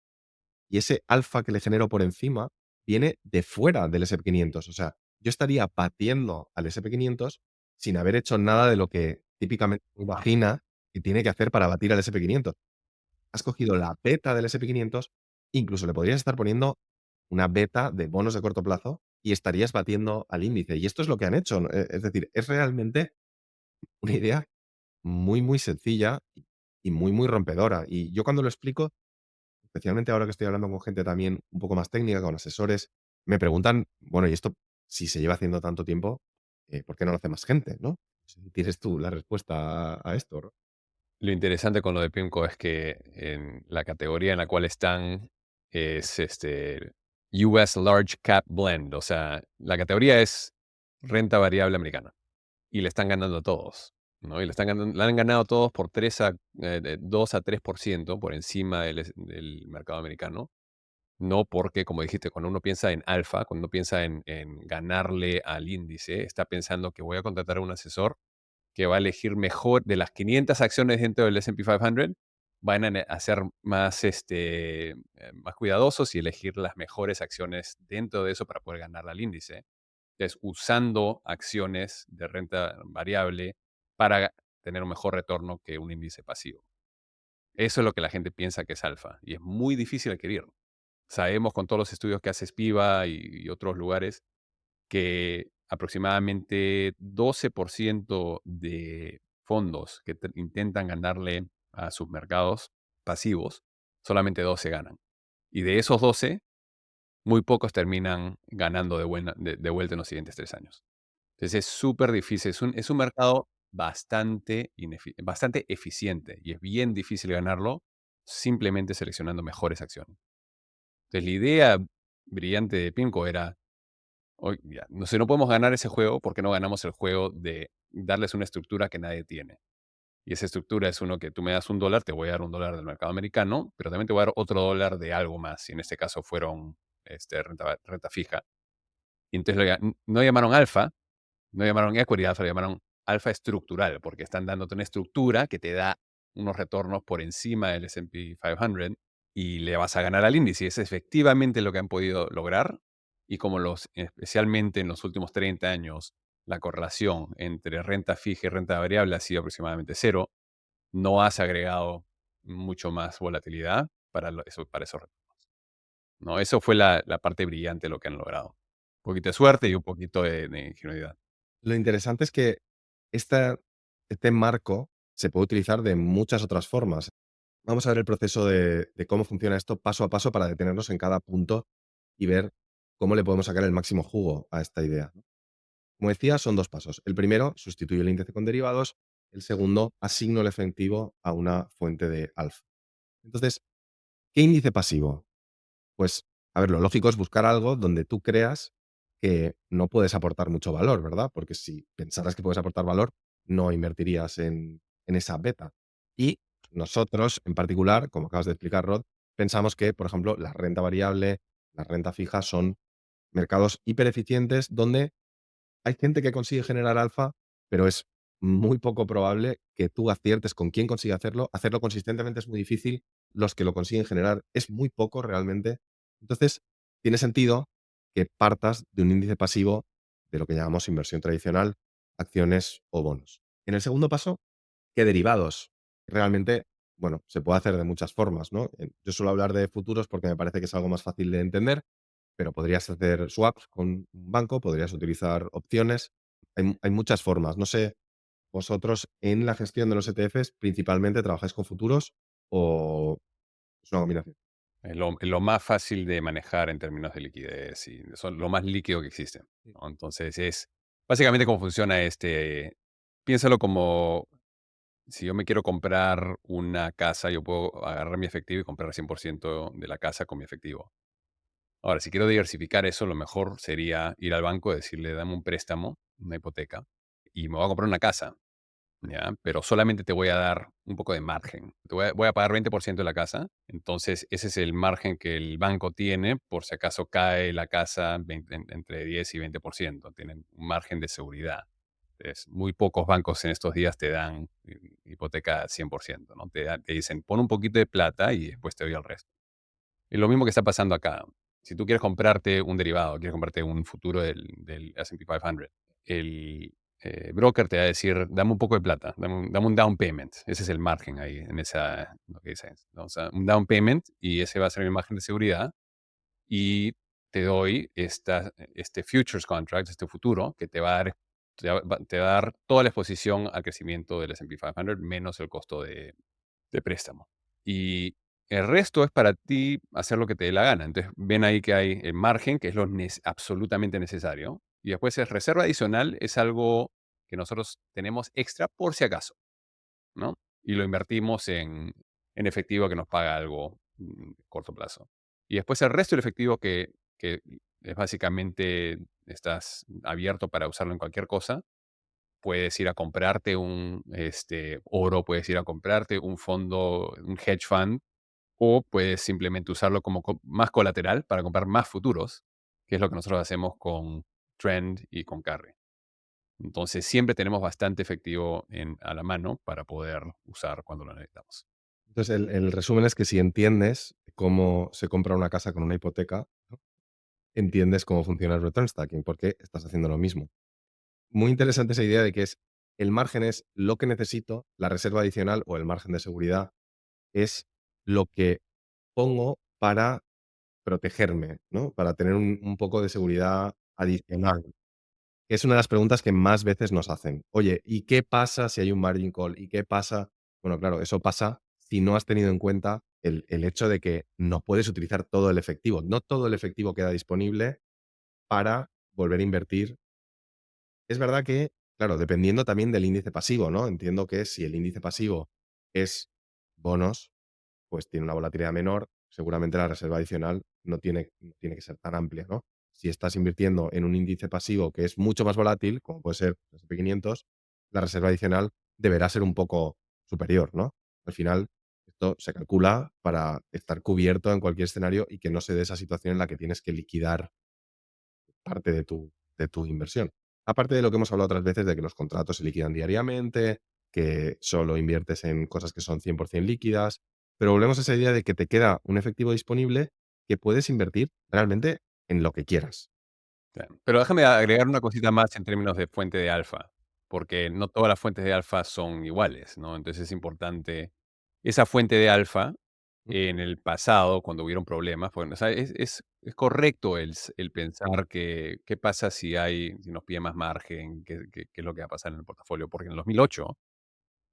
y ese alfa que le genero por encima viene de fuera del SP500. O sea, yo estaría batiendo al SP500 sin haber hecho nada de lo que típicamente uno imagina que tiene que hacer para batir al SP500. Has cogido la beta del SP500, incluso le podrías estar poniendo una beta de bonos de corto plazo y estarías batiendo al índice. Y esto es lo que han hecho, ¿no? Es decir, es realmente una idea muy, muy sencilla y muy, muy rompedora. Y yo cuando lo explico, especialmente ahora que estoy hablando con gente también un poco más técnica, con asesores, me preguntan, bueno, y esto, si se lleva haciendo tanto tiempo, ¿por qué no lo hace más gente, no? Si tienes tú la respuesta a esto, ¿no?
Lo interesante con lo de PIMCO es que en la categoría en la cual están es US Large Cap Blend, o sea, la categoría es renta variable americana y le están ganando a todos, ¿no? Y le han ganado a todos por 2 a 3% por encima del mercado americano. No porque, como dijiste, cuando uno piensa en alfa, cuando uno piensa en ganarle al índice, está pensando que voy a contratar a un asesor que va a elegir mejor de las 500 acciones dentro del S&P 500, van a ser más, más cuidadosos y elegir las mejores acciones dentro de eso para poder ganar al índice. Entonces, usando acciones de renta variable para tener un mejor retorno que un índice pasivo. Eso es lo que la gente piensa que es alfa y es muy difícil adquirir. Sabemos con todos los estudios que hace Spiva y otros lugares que aproximadamente 12% de fondos que intentan ganarle a sus mercados pasivos, solamente 12 ganan. Y de esos 12, muy pocos terminan ganando de vuelta en los siguientes 3 años. Entonces es súper difícil, es un mercado bastante eficiente y es bien difícil ganarlo simplemente seleccionando mejores acciones. Entonces la idea brillante de PIMCO era: Oye, ya, no sé, no podemos ganar ese juego, porque no ganamos el juego de darles una estructura que nadie tiene? Y esa estructura es uno que tú me das $1, te voy a dar $1 del mercado americano, pero también te voy a dar otro dólar de algo más, y en este caso fueron renta fija. Y entonces no llamaron alfa, no llamaron equity alfa, lo llamaron alfa estructural, porque están dándote una estructura que te da unos retornos por encima del S&P 500 y le vas a ganar al índice. Es efectivamente lo que han podido lograr. Y como especialmente en los últimos 30 años, la correlación entre renta fija y renta variable ha sido aproximadamente cero, no has agregado mucho más volatilidad para esos retornos. ¿No? Eso fue la parte brillante de lo que han logrado. Un poquito de suerte y un poquito de ingenuidad.
Lo interesante es que esta este marco se puede utilizar de muchas otras formas. Vamos a ver el proceso de cómo funciona esto paso a paso para detenernos en cada punto y ver cómo le podemos sacar el máximo jugo a esta idea, ¿no? Como decía, son 2 pasos. El primero, sustituyo el índice con derivados. El segundo, asigno el efectivo a una fuente de alfa. Entonces, ¿qué índice pasivo? Pues, a ver, lo lógico es buscar algo donde tú creas que no puedes aportar mucho valor, ¿verdad? Porque si pensaras que puedes aportar valor, no invertirías en esa beta. Y nosotros, en particular, como acabas de explicar, Rod, pensamos que, por ejemplo, la renta variable, la renta fija son mercados hipereficientes donde hay gente que consigue generar alfa, pero es muy poco probable que tú aciertes con quién consigue hacerlo. Hacerlo consistentemente es muy difícil. Los que lo consiguen generar es muy poco realmente. Entonces, tiene sentido que partas de un índice pasivo de lo que llamamos inversión tradicional, acciones o bonos. En el segundo paso, ¿qué derivados? Realmente, bueno, se puede hacer de muchas formas, ¿no? Yo suelo hablar de futuros porque me parece que es algo más fácil de entender, pero podrías hacer swaps con un banco, podrías utilizar opciones. Hay muchas formas. No sé, vosotros en la gestión de los ETFs, ¿principalmente trabajáis con futuros o es una combinación?
Es lo más fácil de manejar en términos de liquidez y son lo más líquido que existe,
Sí.
¿no? Entonces, es básicamente cómo funciona piénsalo como si yo me quiero comprar una casa, yo puedo agarrar mi efectivo y comprar 100% de la casa con mi efectivo. Ahora, si quiero diversificar eso, lo mejor sería ir al banco y decirle: "Dame un préstamo, una hipoteca, y me voy a comprar una casa". ¿Ya? Pero solamente te voy a dar un poco de margen. Voy a pagar 20% de la casa, entonces ese es el margen que el banco tiene por si acaso cae la casa entre 10 y 20%. Tienen un margen de seguridad. Entonces, muy pocos bancos en estos días te dan hipoteca 100%, ¿no? Te dicen, pon un poquito de plata y después te doy el resto. Es lo mismo que está pasando acá. Si tú quieres comprarte un derivado, quieres comprarte un futuro del S&P 500, el broker te va a decir, dame un poco de plata, dame un down payment. Ese es el margen ahí, lo que dice, ¿no? O sea, un down payment y ese va a ser mi margen de seguridad y te doy este futures contract, este futuro, que te va a dar te va a dar toda la exposición al crecimiento del S&P 500 menos el costo de préstamo. Y el resto es para ti hacer lo que te dé la gana. Entonces, ven ahí que hay el margen, que es lo absolutamente necesario. Y después es reserva adicional, es algo que nosotros tenemos extra por si acaso, ¿no? Y lo invertimos en efectivo que nos paga algo corto plazo. Y después el resto del efectivo que es básicamente estás abierto para usarlo en cualquier cosa. Puedes ir a comprarte un oro, puedes ir a comprarte un fondo, un hedge fund, o puedes simplemente usarlo como más colateral para comprar más futuros, que es lo que nosotros hacemos con Trend y con Carry. Entonces, siempre tenemos bastante efectivo a la mano para poder usar cuando lo necesitamos.
Entonces, el resumen es que si entiendes cómo se compra una casa con una hipoteca, ¿no? Entiendes cómo funciona el return stacking, porque estás haciendo lo mismo. Muy interesante esa idea de que es el margen es lo que necesito, la reserva adicional o el margen de seguridad es lo que pongo para protegerme, ¿no? Para tener un poco de seguridad adicional. Es una de las preguntas que más veces nos hacen. Oye, ¿y qué pasa si hay un margin call? ¿Y qué pasa? Bueno, claro, eso pasa si no has tenido en cuenta el hecho de que no puedes utilizar todo el efectivo. No todo el efectivo queda disponible para volver a invertir. Es verdad que, claro, dependiendo también del índice pasivo, ¿no? Entiendo que si el índice pasivo es bonos, pues tiene una volatilidad menor, seguramente la reserva adicional no tiene que ser tan amplia, ¿no? Si estás invirtiendo en un índice pasivo que es mucho más volátil, como puede ser el S&P 500, la reserva adicional deberá ser un poco superior, ¿no? Al final, esto se calcula para estar cubierto en cualquier escenario y que no se dé esa situación en la que tienes que liquidar parte de tu inversión. Aparte de lo que hemos hablado otras veces de que los contratos se liquidan diariamente, que solo inviertes en cosas que son 100% líquidas, pero volvemos a esa idea de que te queda un efectivo disponible que puedes invertir realmente en lo que quieras.
Claro. Pero déjame agregar una cosita más en términos de fuente de alfa, porque no todas las fuentes de alfa son iguales, ¿no? Entonces es importante esa fuente de alfa
Mm,
en el pasado, cuando hubieron problemas, bueno, o sea, es correcto el pensar que qué pasa si nos pide más margen, qué es lo que va a pasar en el portafolio, porque en el 2008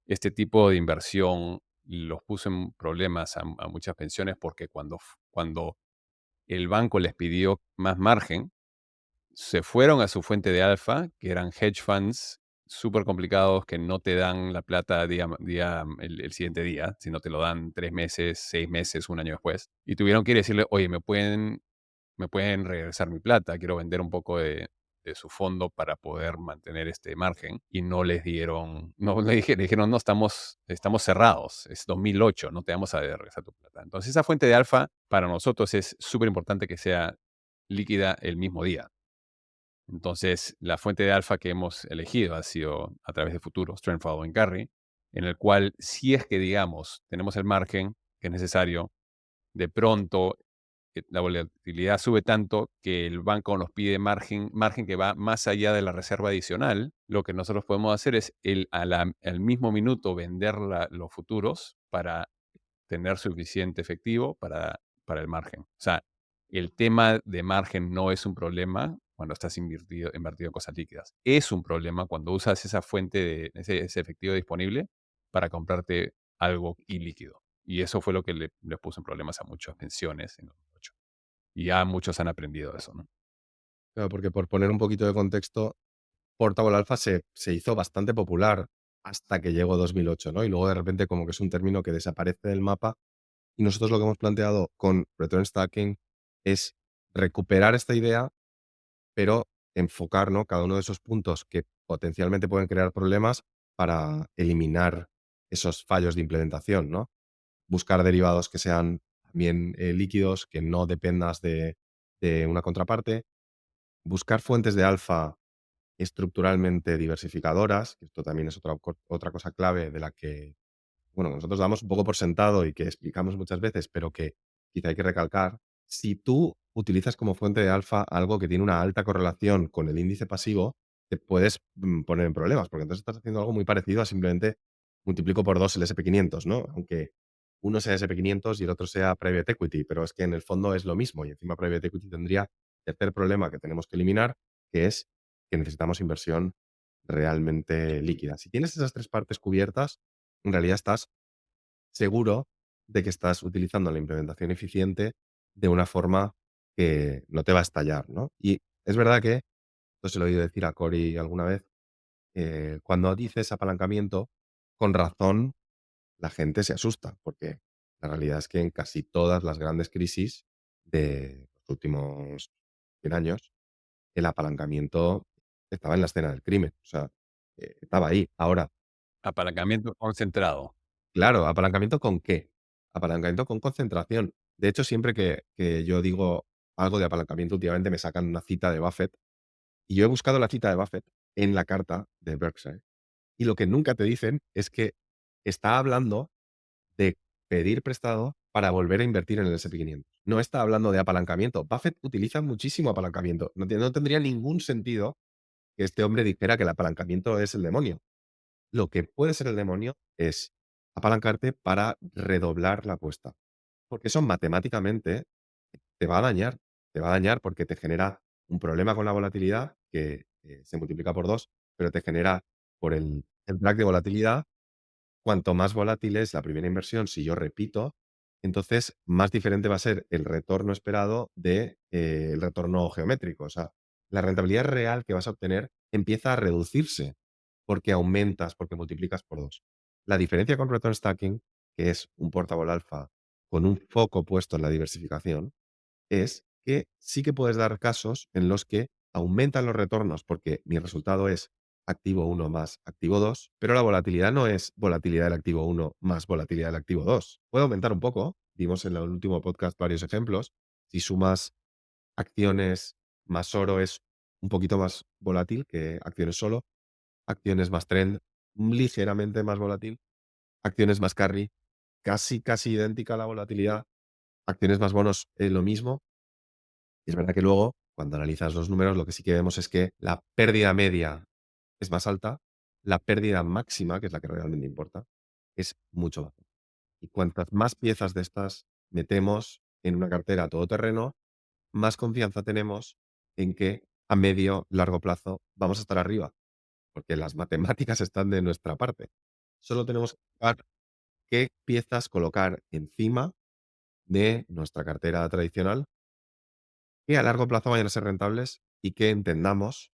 este tipo de inversión los puso en problemas a muchas pensiones porque cuando el banco les pidió más margen, se fueron a su fuente de alfa, que eran hedge funds súper complicados que no te dan la plata el siguiente día, sino te lo dan 3 meses, 6 meses, un año después. Y tuvieron que ir a decirle, oye, me pueden regresar mi plata, quiero vender un poco de su fondo para poder mantener este margen. Y no les dieron, no le dijeron, no, estamos cerrados, es 2008, no te vamos a regresar tu plata. Entonces esa fuente de alfa para nosotros es súper importante que sea líquida el mismo día. Entonces, la fuente de alfa que hemos elegido ha sido a través de futuros, Trend Following Carry, en el cual, si es que, digamos, tenemos el margen que es necesario, de pronto la volatilidad sube tanto que el banco nos pide margen que va más allá de la reserva adicional. Lo que nosotros podemos hacer es al mismo minuto vender los futuros para tener suficiente efectivo para el margen. O sea, el tema de margen no es un problema cuando estás invertido en cosas líquidas. Es un problema cuando usas esa fuente de ese efectivo disponible para comprarte algo ilíquido. Y eso fue lo que les puso en problemas a muchas pensiones en los 2008. Y ya muchos han aprendido eso, ¿no?
claro, porque por poner un poquito de contexto, Portable Alpha se hizo bastante popular hasta que llegó 2008, ¿no? Y luego de repente como que es un término que desaparece del mapa. Y nosotros lo que hemos planteado con Return Stacking es recuperar esta idea, pero enfocar, ¿no? Cada uno de esos puntos que potencialmente pueden crear problemas para eliminar esos fallos de implementación, ¿no? Buscar derivados que sean también líquidos, que no dependas de una contraparte. Buscar fuentes de alfa estructuralmente diversificadoras, que esto también es otra cosa clave de la que bueno, nosotros damos un poco por sentado y que explicamos muchas veces, pero que quizá hay que recalcar, si tú utilizas como fuente de alfa algo que tiene una alta correlación con el índice pasivo, te puedes poner en problemas, porque entonces estás haciendo algo muy parecido a simplemente multiplico por 2 el SP 500, ¿no? Aunque uno sea SP 500 y el otro sea Private Equity, pero es que en el fondo es lo mismo y encima Private Equity tendría tercer problema que tenemos que eliminar, que es que necesitamos inversión realmente líquida. Si tienes esas 3 partes cubiertas, en realidad estás seguro de que estás utilizando la implementación eficiente de una forma que no te va a estallar, ¿no? Y es verdad que, esto se lo he oído decir a Cory alguna vez, cuando dices apalancamiento, con razón la gente se asusta, porque la realidad es que en casi todas las grandes crisis de los últimos 100 años, el apalancamiento estaba en la escena del crimen, o sea, estaba ahí. Ahora,
Apalancamiento concentrado.
claro, ¿apalancamiento con qué? Apalancamiento con concentración. De hecho, siempre que yo digo algo de apalancamiento, últimamente me sacan una cita de Buffett, y yo he buscado la cita de Buffett en la carta de Berkshire, y lo que nunca te dicen es que está hablando de pedir prestado para volver a invertir en el S&P 500. No está hablando de apalancamiento. Buffett utiliza muchísimo apalancamiento. No tendría ningún sentido que este hombre dijera que el apalancamiento es el demonio. Lo que puede ser el demonio es apalancarte para redoblar la apuesta, porque eso matemáticamente te va a dañar. Te va a dañar porque te genera un problema con la volatilidad que, se multiplica por 2, pero te genera por el track de volatilidad. Cuanto más volátil es la primera inversión, si yo repito, entonces más diferente va a ser el retorno esperado de, el retorno geométrico. O sea, la rentabilidad real que vas a obtener empieza a reducirse porque aumentas, porque multiplicas por 2. La diferencia con return stacking, que es un portable alfa con un foco puesto en la diversificación, es que sí que puedes dar casos en los que aumentan los retornos, porque mi resultado es activo uno más activo 2, pero la volatilidad no es volatilidad del activo uno más volatilidad del activo 2. Puede aumentar un poco. Vimos en el último podcast varios ejemplos. Si sumas acciones más oro es un poquito más volátil que acciones solo. Acciones más trend, ligeramente más volátil. Acciones más carry, casi idéntica a la volatilidad. Acciones más bonos, lo mismo. Y es verdad que luego, cuando analizas los números, lo que sí que vemos es que la pérdida media es más alta, la pérdida máxima, que es la que realmente importa, es mucho más alta. Y cuantas más piezas de estas metemos en una cartera todoterreno, más confianza tenemos en que a medio, largo plazo vamos a estar arriba, porque las matemáticas están de nuestra parte. Solo tenemos que buscar qué piezas colocar encima de nuestra cartera tradicional que a largo plazo vayan a ser rentables y que entendamos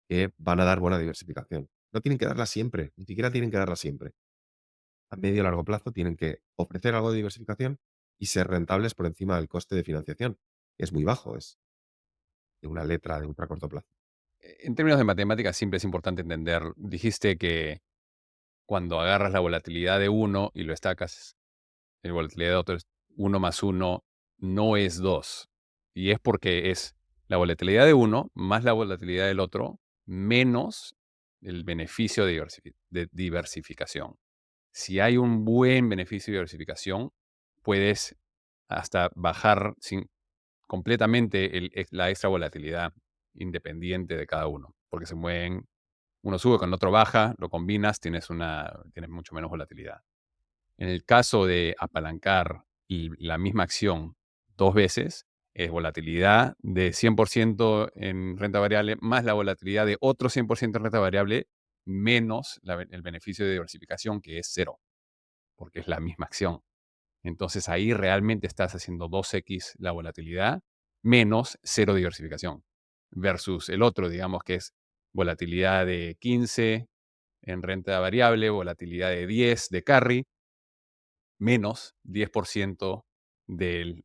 que van a dar buena diversificación. No tienen que darla siempre, ni siquiera tienen que darla siempre. A medio o largo plazo tienen que ofrecer algo de diversificación y ser rentables por encima del coste de financiación, que es muy bajo, es de una letra de ultra corto plazo.
En términos de matemáticas, siempre es importante entender, dijiste que cuando agarras la volatilidad de uno y lo estacas, la volatilidad de otro es 1 más uno no es 2. Y es porque es la volatilidad de uno más la volatilidad del otro menos el beneficio de diversificación. Si hay un buen beneficio de diversificación, puedes hasta bajar completamente la extra volatilidad independiente de cada uno, porque se mueven, uno sube con el otro baja, lo combinas, tienes mucho menos volatilidad. En el caso de apalancar la misma acción 2 veces, es volatilidad de 100% en renta variable, más la volatilidad de otro 100% en renta variable, menos el beneficio de diversificación, que es cero, porque es la misma acción. Entonces ahí realmente estás haciendo 2x la volatilidad menos cero diversificación. Versus el otro, digamos que es volatilidad de 15 en renta variable, volatilidad de 10 de carry, menos 10% del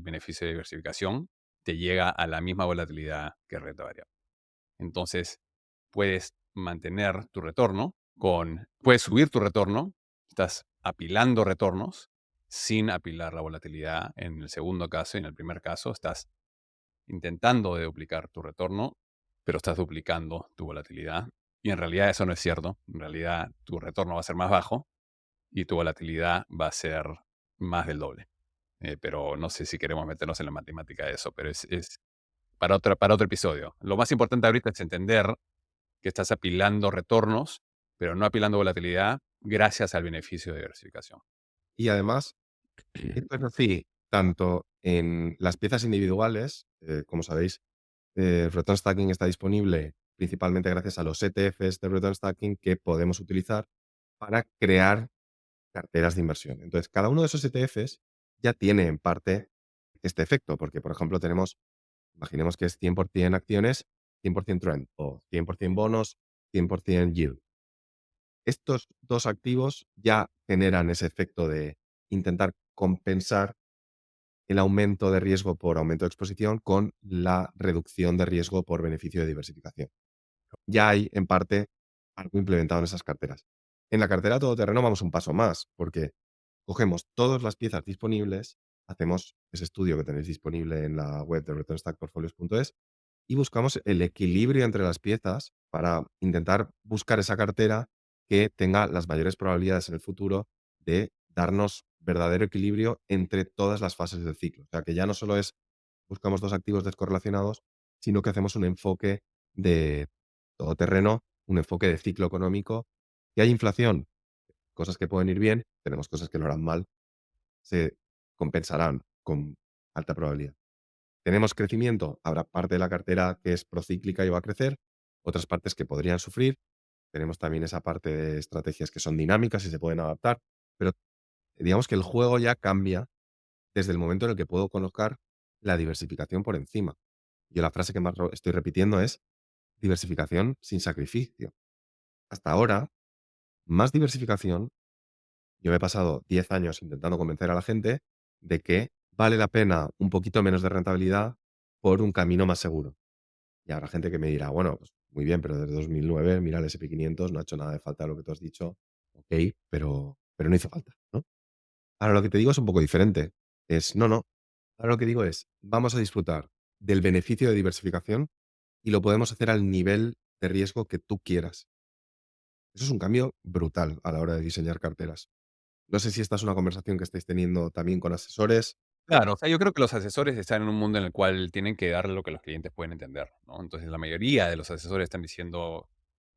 beneficio de diversificación, te llega a la misma volatilidad que renta variable. Entonces, puedes mantener tu retorno puedes subir tu retorno, estás apilando retornos sin apilar la volatilidad en el segundo caso y en el primer caso estás intentando de duplicar tu retorno, pero estás duplicando tu volatilidad. Y en realidad eso no es cierto. En realidad tu retorno va a ser más bajo y tu volatilidad va a ser más del doble. Pero no sé si queremos meternos en la matemática de eso, pero es para otro episodio. Lo más importante ahorita es entender que estás apilando retornos, pero no apilando volatilidad gracias al beneficio de diversificación.
Y además, esto es así tanto en las piezas individuales, como sabéis, Return Stacking está disponible principalmente gracias a los ETFs de return stacking que podemos utilizar para crear carteras de inversión. Entonces, cada uno de esos ETFs ya tiene en parte este efecto, porque, por ejemplo, tenemos, imaginemos que es 100% acciones, 100% trend, o 100% bonos, 100% yield. Estos dos activos ya generan ese efecto de intentar compensar el aumento de riesgo por aumento de exposición con la reducción de riesgo por beneficio de diversificación. Ya hay, en parte, algo implementado en esas carteras. En la cartera todoterreno vamos un paso más, porque cogemos todas las piezas disponibles, hacemos ese estudio que tenéis disponible en la web de returnstackportfolios.es y buscamos el equilibrio entre las piezas para intentar buscar esa cartera que tenga las mayores probabilidades en el futuro de darnos verdadero equilibrio entre todas las fases del ciclo. O sea, que ya no solo es buscamos dos activos descorrelacionados, sino que hacemos un enfoque de todoterreno, un enfoque de ciclo económico. Que hay inflación, cosas que pueden ir bien, tenemos cosas que lo harán mal, se compensarán con alta probabilidad. Tenemos crecimiento, habrá parte de la cartera que es procíclica y va a crecer, otras partes que podrían sufrir. Tenemos también esa parte de estrategias que son dinámicas y se pueden adaptar, pero digamos que el juego ya cambia desde el momento en el que puedo colocar la diversificación por encima. Yo la frase que más estoy repitiendo es diversificación sin sacrificio. Hasta ahora, más diversificación, yo me he pasado 10 años intentando convencer a la gente de que vale la pena un poquito menos de rentabilidad por un camino más seguro. Y habrá gente que me dirá, bueno, pues muy bien, pero desde 2009, mira el S&P 500, no ha hecho nada de falta lo que tú has dicho, ok, pero no hizo falta, ¿no? Ahora lo que te digo es un poco diferente. Es, no, no. Ahora lo que digo es, vamos a disfrutar del beneficio de diversificación y lo podemos hacer al nivel de riesgo que tú quieras. Eso es un cambio brutal a la hora de diseñar carteras. No sé si esta es una conversación que estáis teniendo también con asesores.
Claro, o sea, yo creo que los asesores están en un mundo en el cual tienen que dar lo que los clientes pueden entender, ¿no? Entonces, la mayoría de los asesores están diciendo,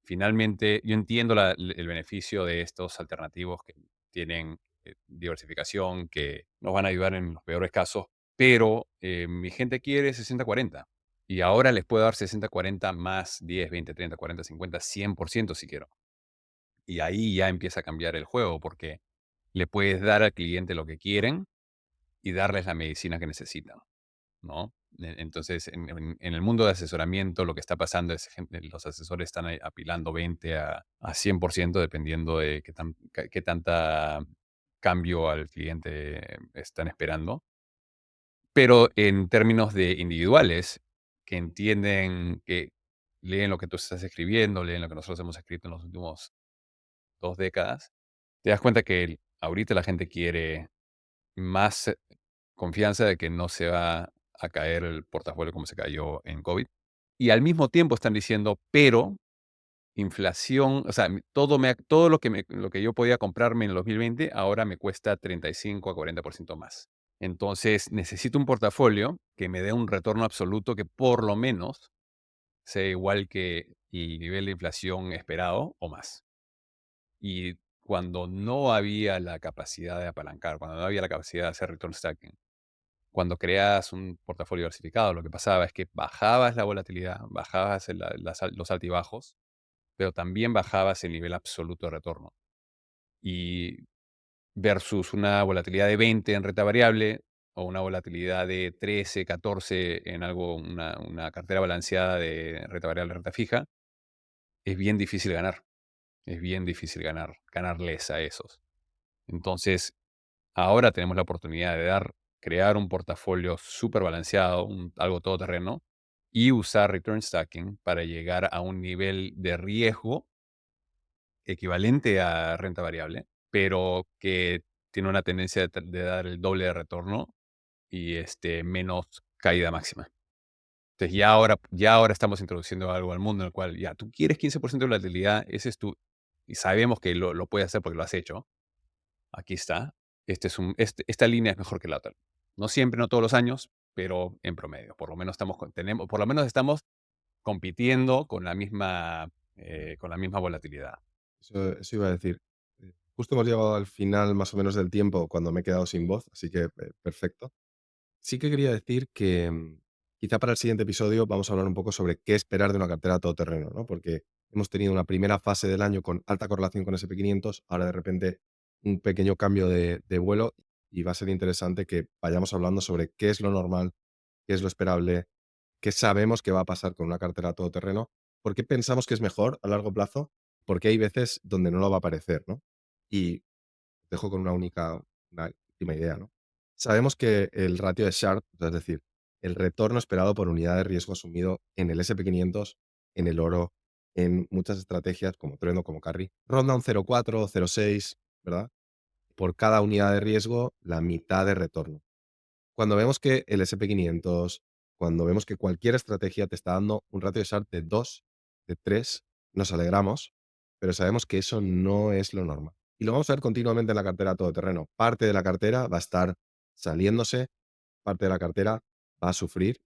finalmente, yo entiendo el beneficio de estos alternativos que tienen diversificación, que nos van a ayudar en los peores casos, pero mi gente quiere 60-40 y ahora les puedo dar 60-40 más 10, 20, 30, 40, 50, 100% si quiero. Y ahí ya empieza a cambiar el juego porque le puedes dar al cliente lo que quieren y darles la medicina que necesitan, ¿no? Entonces, en el mundo de asesoramiento, lo que está pasando es que los asesores están ahí apilando 20 a 100% dependiendo de qué tanta cambio al cliente están esperando. Pero en términos de individuales, que entienden, que leen lo que tú estás escribiendo, leen lo que nosotros hemos escrito en los últimos 2 décadas, te das cuenta que ahorita la gente quiere más confianza de que no se va a caer el portafolio como se cayó en COVID. Y al mismo tiempo están diciendo, pero inflación, o sea, todo lo que yo podía comprarme en el 2020 ahora me cuesta 35 a 40% más. Entonces, necesito un portafolio que me dé un retorno absoluto que por lo menos sea igual que el nivel de inflación esperado o más. Y cuando no había la capacidad de apalancar, cuando no había la capacidad de hacer return stacking, cuando creas un portafolio diversificado, lo que pasaba es que bajabas la volatilidad, bajabas los altibajos, pero también bajabas el nivel absoluto de retorno. Y versus una volatilidad de 20 en renta variable o una volatilidad de 13, 14 en una cartera balanceada de renta variable, renta fija, es bien difícil ganar. Es bien difícil ganarles a esos. Entonces, ahora tenemos la oportunidad de crear un portafolio súper balanceado, algo todoterreno, y usar return stacking para llegar a un nivel de riesgo equivalente a renta variable, pero que tiene una tendencia de dar el doble de retorno y menos caída máxima. Entonces ya ahora estamos introduciendo algo al mundo en el cual ya tú quieres 15% de volatilidad, ese es tu, y sabemos que lo puedes hacer porque lo has hecho. Aquí está. Esta línea es mejor que la otra. No siempre, no todos los años, pero en promedio. Por lo menos estamos compitiendo con la misma volatilidad.
Eso iba a decir. Justo hemos llegado al final más o menos del tiempo cuando me he quedado sin voz, así que perfecto. Sí que quería decir que quizá para el siguiente episodio vamos a hablar un poco sobre qué esperar de una cartera todoterreno, ¿no? Porque hemos tenido una primera fase del año con alta correlación con S&P 500, ahora de repente un pequeño cambio de vuelo y va a ser interesante que vayamos hablando sobre qué es lo normal, qué es lo esperable, qué sabemos que va a pasar con una cartera todoterreno, por qué pensamos que es mejor a largo plazo, porque hay veces donde no lo va a parecer, ¿no? Y dejo con una última idea, ¿no? Sabemos que el ratio de Sharpe, o sea, es decir, el retorno esperado por unidad de riesgo asumido en el S&P 500, en el oro, en muchas estrategias como Trend o como Carry, ronda un 0,4 o 0,6, ¿verdad? Por cada unidad de riesgo, la mitad de retorno. Cuando vemos que el S&P 500, cuando vemos que cualquier estrategia te está dando un ratio de Sharpe de 2, de 3, nos alegramos, pero sabemos que eso no es lo normal. Y lo vamos a ver continuamente en la cartera todoterreno. Parte de la cartera va a estar saliéndose, parte de la cartera va a sufrir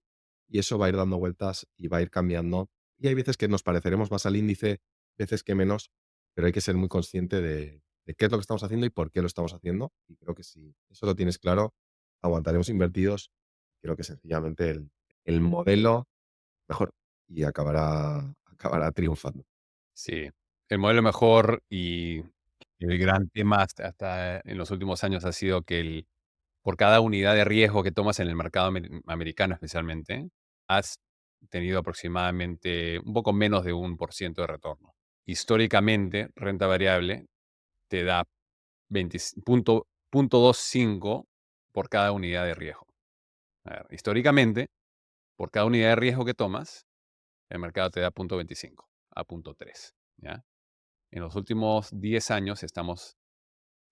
y eso va a ir dando vueltas y va a ir cambiando. Y hay veces que nos pareceremos más al índice, veces que menos, pero hay que ser muy consciente de qué es lo que estamos haciendo y por qué lo estamos haciendo. Y creo que si eso lo tienes claro, aguantaremos invertidos. Creo que sencillamente el modelo mejor y acabará triunfando.
Sí, el modelo mejor y el gran tema hasta en los últimos años ha sido que por cada unidad de riesgo que tomas en el mercado americano especialmente, has tenido aproximadamente un poco menos de 1% de retorno. Históricamente, renta variable te da 20 0,25 por cada unidad de riesgo. A ver, históricamente, por cada unidad de riesgo que tomas, el mercado te da 0,25 a 0,3, ¿ya? En los últimos 10 años estamos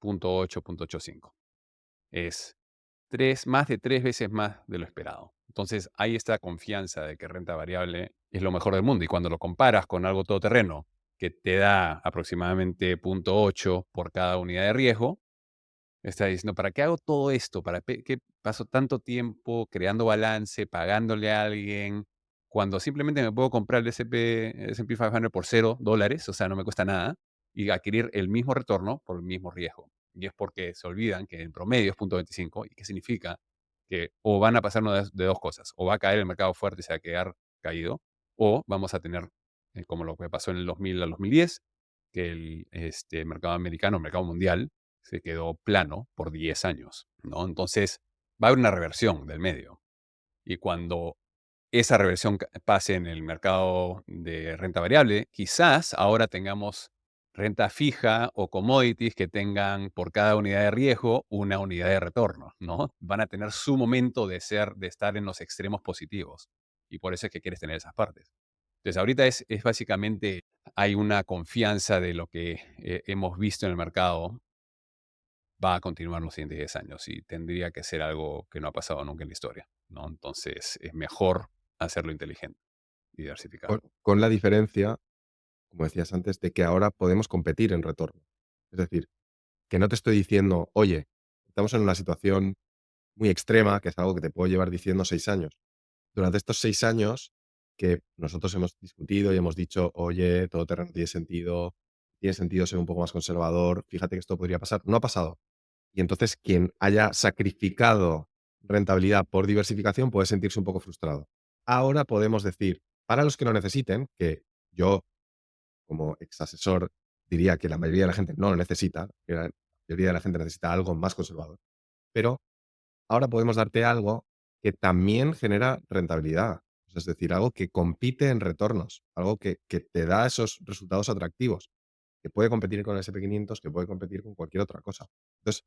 0,8, 0,85. Es más de 3 veces más de lo esperado. Entonces, hay esta confianza de que renta variable es lo mejor del mundo. Y cuando lo comparas con algo todoterreno que te da aproximadamente 0,8 por cada unidad de riesgo, está diciendo, ¿para qué hago todo esto? ¿Para qué paso tanto tiempo creando balance, pagándole a alguien, cuando simplemente me puedo comprar el S&P 500 por $0, o sea, no me cuesta nada, y adquirir el mismo retorno por el mismo riesgo? Y es porque se olvidan que el promedio es 0,25 y que significa que o van a pasar una de dos cosas, o va a caer el mercado fuerte y se va a quedar caído, o vamos a tener, como lo que pasó en el 2000 al 2010, que el mercado americano, el mercado mundial, se quedó plano por 10 años, ¿no? Entonces, va a haber una reversión del medio. Y cuando esa reversión pase en el mercado de renta variable, quizás ahora tengamos renta fija o commodities que tengan por cada unidad de riesgo una unidad de retorno, ¿no? Van a tener su momento de estar en los extremos positivos. Y por eso es que quieres tener esas partes. Entonces, ahorita es básicamente, hay una confianza de lo que hemos visto en el mercado va a continuar los siguientes 10 años y tendría que ser algo que no ha pasado nunca en la historia, ¿no? Entonces, es mejor hacerlo inteligente y
Con,
diversificado.
con la diferencia, como decías antes, de que ahora podemos competir en retorno. Es decir, que no te estoy diciendo, oye, estamos en una situación muy extrema, que es algo que te puedo llevar diciendo 6 años. Durante estos 6 años que nosotros hemos discutido y hemos dicho, oye, todo terreno tiene sentido ser un poco más conservador, fíjate que esto podría pasar. No ha pasado. Y entonces quien haya sacrificado rentabilidad por diversificación puede sentirse un poco frustrado. Ahora podemos decir, para los que lo necesiten, que yo como ex asesor diría que la mayoría de la gente no lo necesita, que la mayoría de la gente necesita algo más conservador, pero ahora podemos darte algo que también genera rentabilidad. O sea, es decir, algo que compite en retornos, algo que te da esos resultados atractivos, que puede competir con el S&P 500, que puede competir con cualquier otra cosa. Entonces,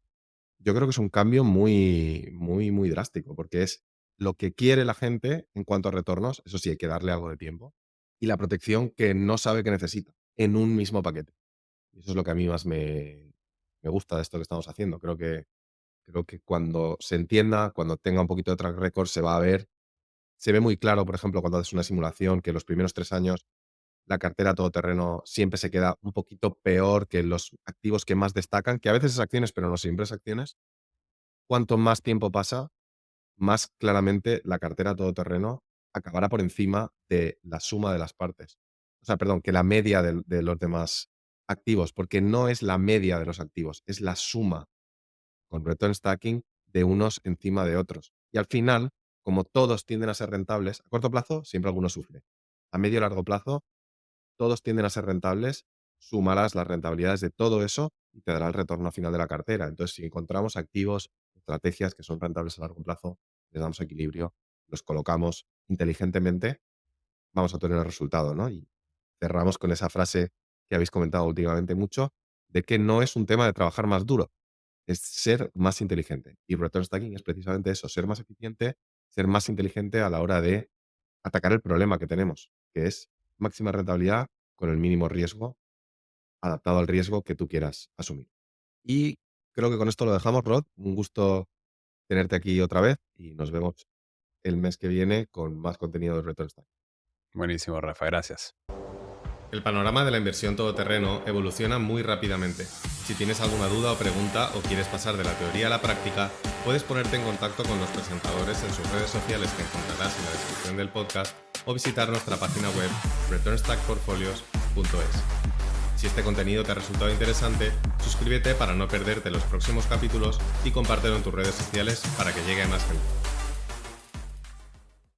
yo creo que es un cambio muy, muy, muy drástico, porque es lo que quiere la gente en cuanto a retornos, eso sí, hay que darle algo de tiempo, y la protección que no sabe que necesita en un mismo paquete. Y eso es lo que a mí más me gusta de esto que estamos haciendo. Creo que cuando se entienda, cuando tenga un poquito de track record, se va a ver. Se ve muy claro, por ejemplo, cuando haces una simulación, que los primeros 3 años la cartera todoterreno siempre se queda un poquito peor que los activos que más destacan, que a veces es acciones, pero no siempre es acciones. Cuanto más tiempo pasa, más claramente la cartera todoterreno acabará por encima de la suma de las partes. O sea, perdón, que la media de los demás activos, porque no es la media de los activos, es la suma con return stacking de unos encima de otros. Y al final, como todos tienden a ser rentables, a corto plazo siempre alguno sufre. A medio y largo plazo todos tienden a ser rentables, sumarás las rentabilidades de todo eso y te dará el retorno final de la cartera. Entonces, si encontramos activos, estrategias que son rentables a largo plazo, les damos equilibrio, los colocamos inteligentemente, vamos a tener el resultado, ¿no? Y cerramos con esa frase que habéis comentado últimamente mucho, de que no es un tema de trabajar más duro, es ser más inteligente. Y return stacking es precisamente eso, ser más eficiente, ser más inteligente a la hora de atacar el problema que tenemos, que es máxima rentabilidad con el mínimo riesgo, adaptado al riesgo que tú quieras asumir. Y creo que con esto lo dejamos, Rod. Un gusto tenerte aquí otra vez y nos vemos el mes que viene con más contenido de Return Stack.
Buenísimo, Rafa, gracias.
El panorama de la inversión todoterreno evoluciona muy rápidamente. Si tienes alguna duda o pregunta o quieres pasar de la teoría a la práctica, puedes ponerte en contacto con los presentadores en sus redes sociales que encontrarás en la descripción del podcast o visitar nuestra página web returnstackportfolios.es. Si este contenido te ha resultado interesante, suscríbete para no perderte los próximos capítulos y compártelo en tus redes sociales para que llegue a más gente.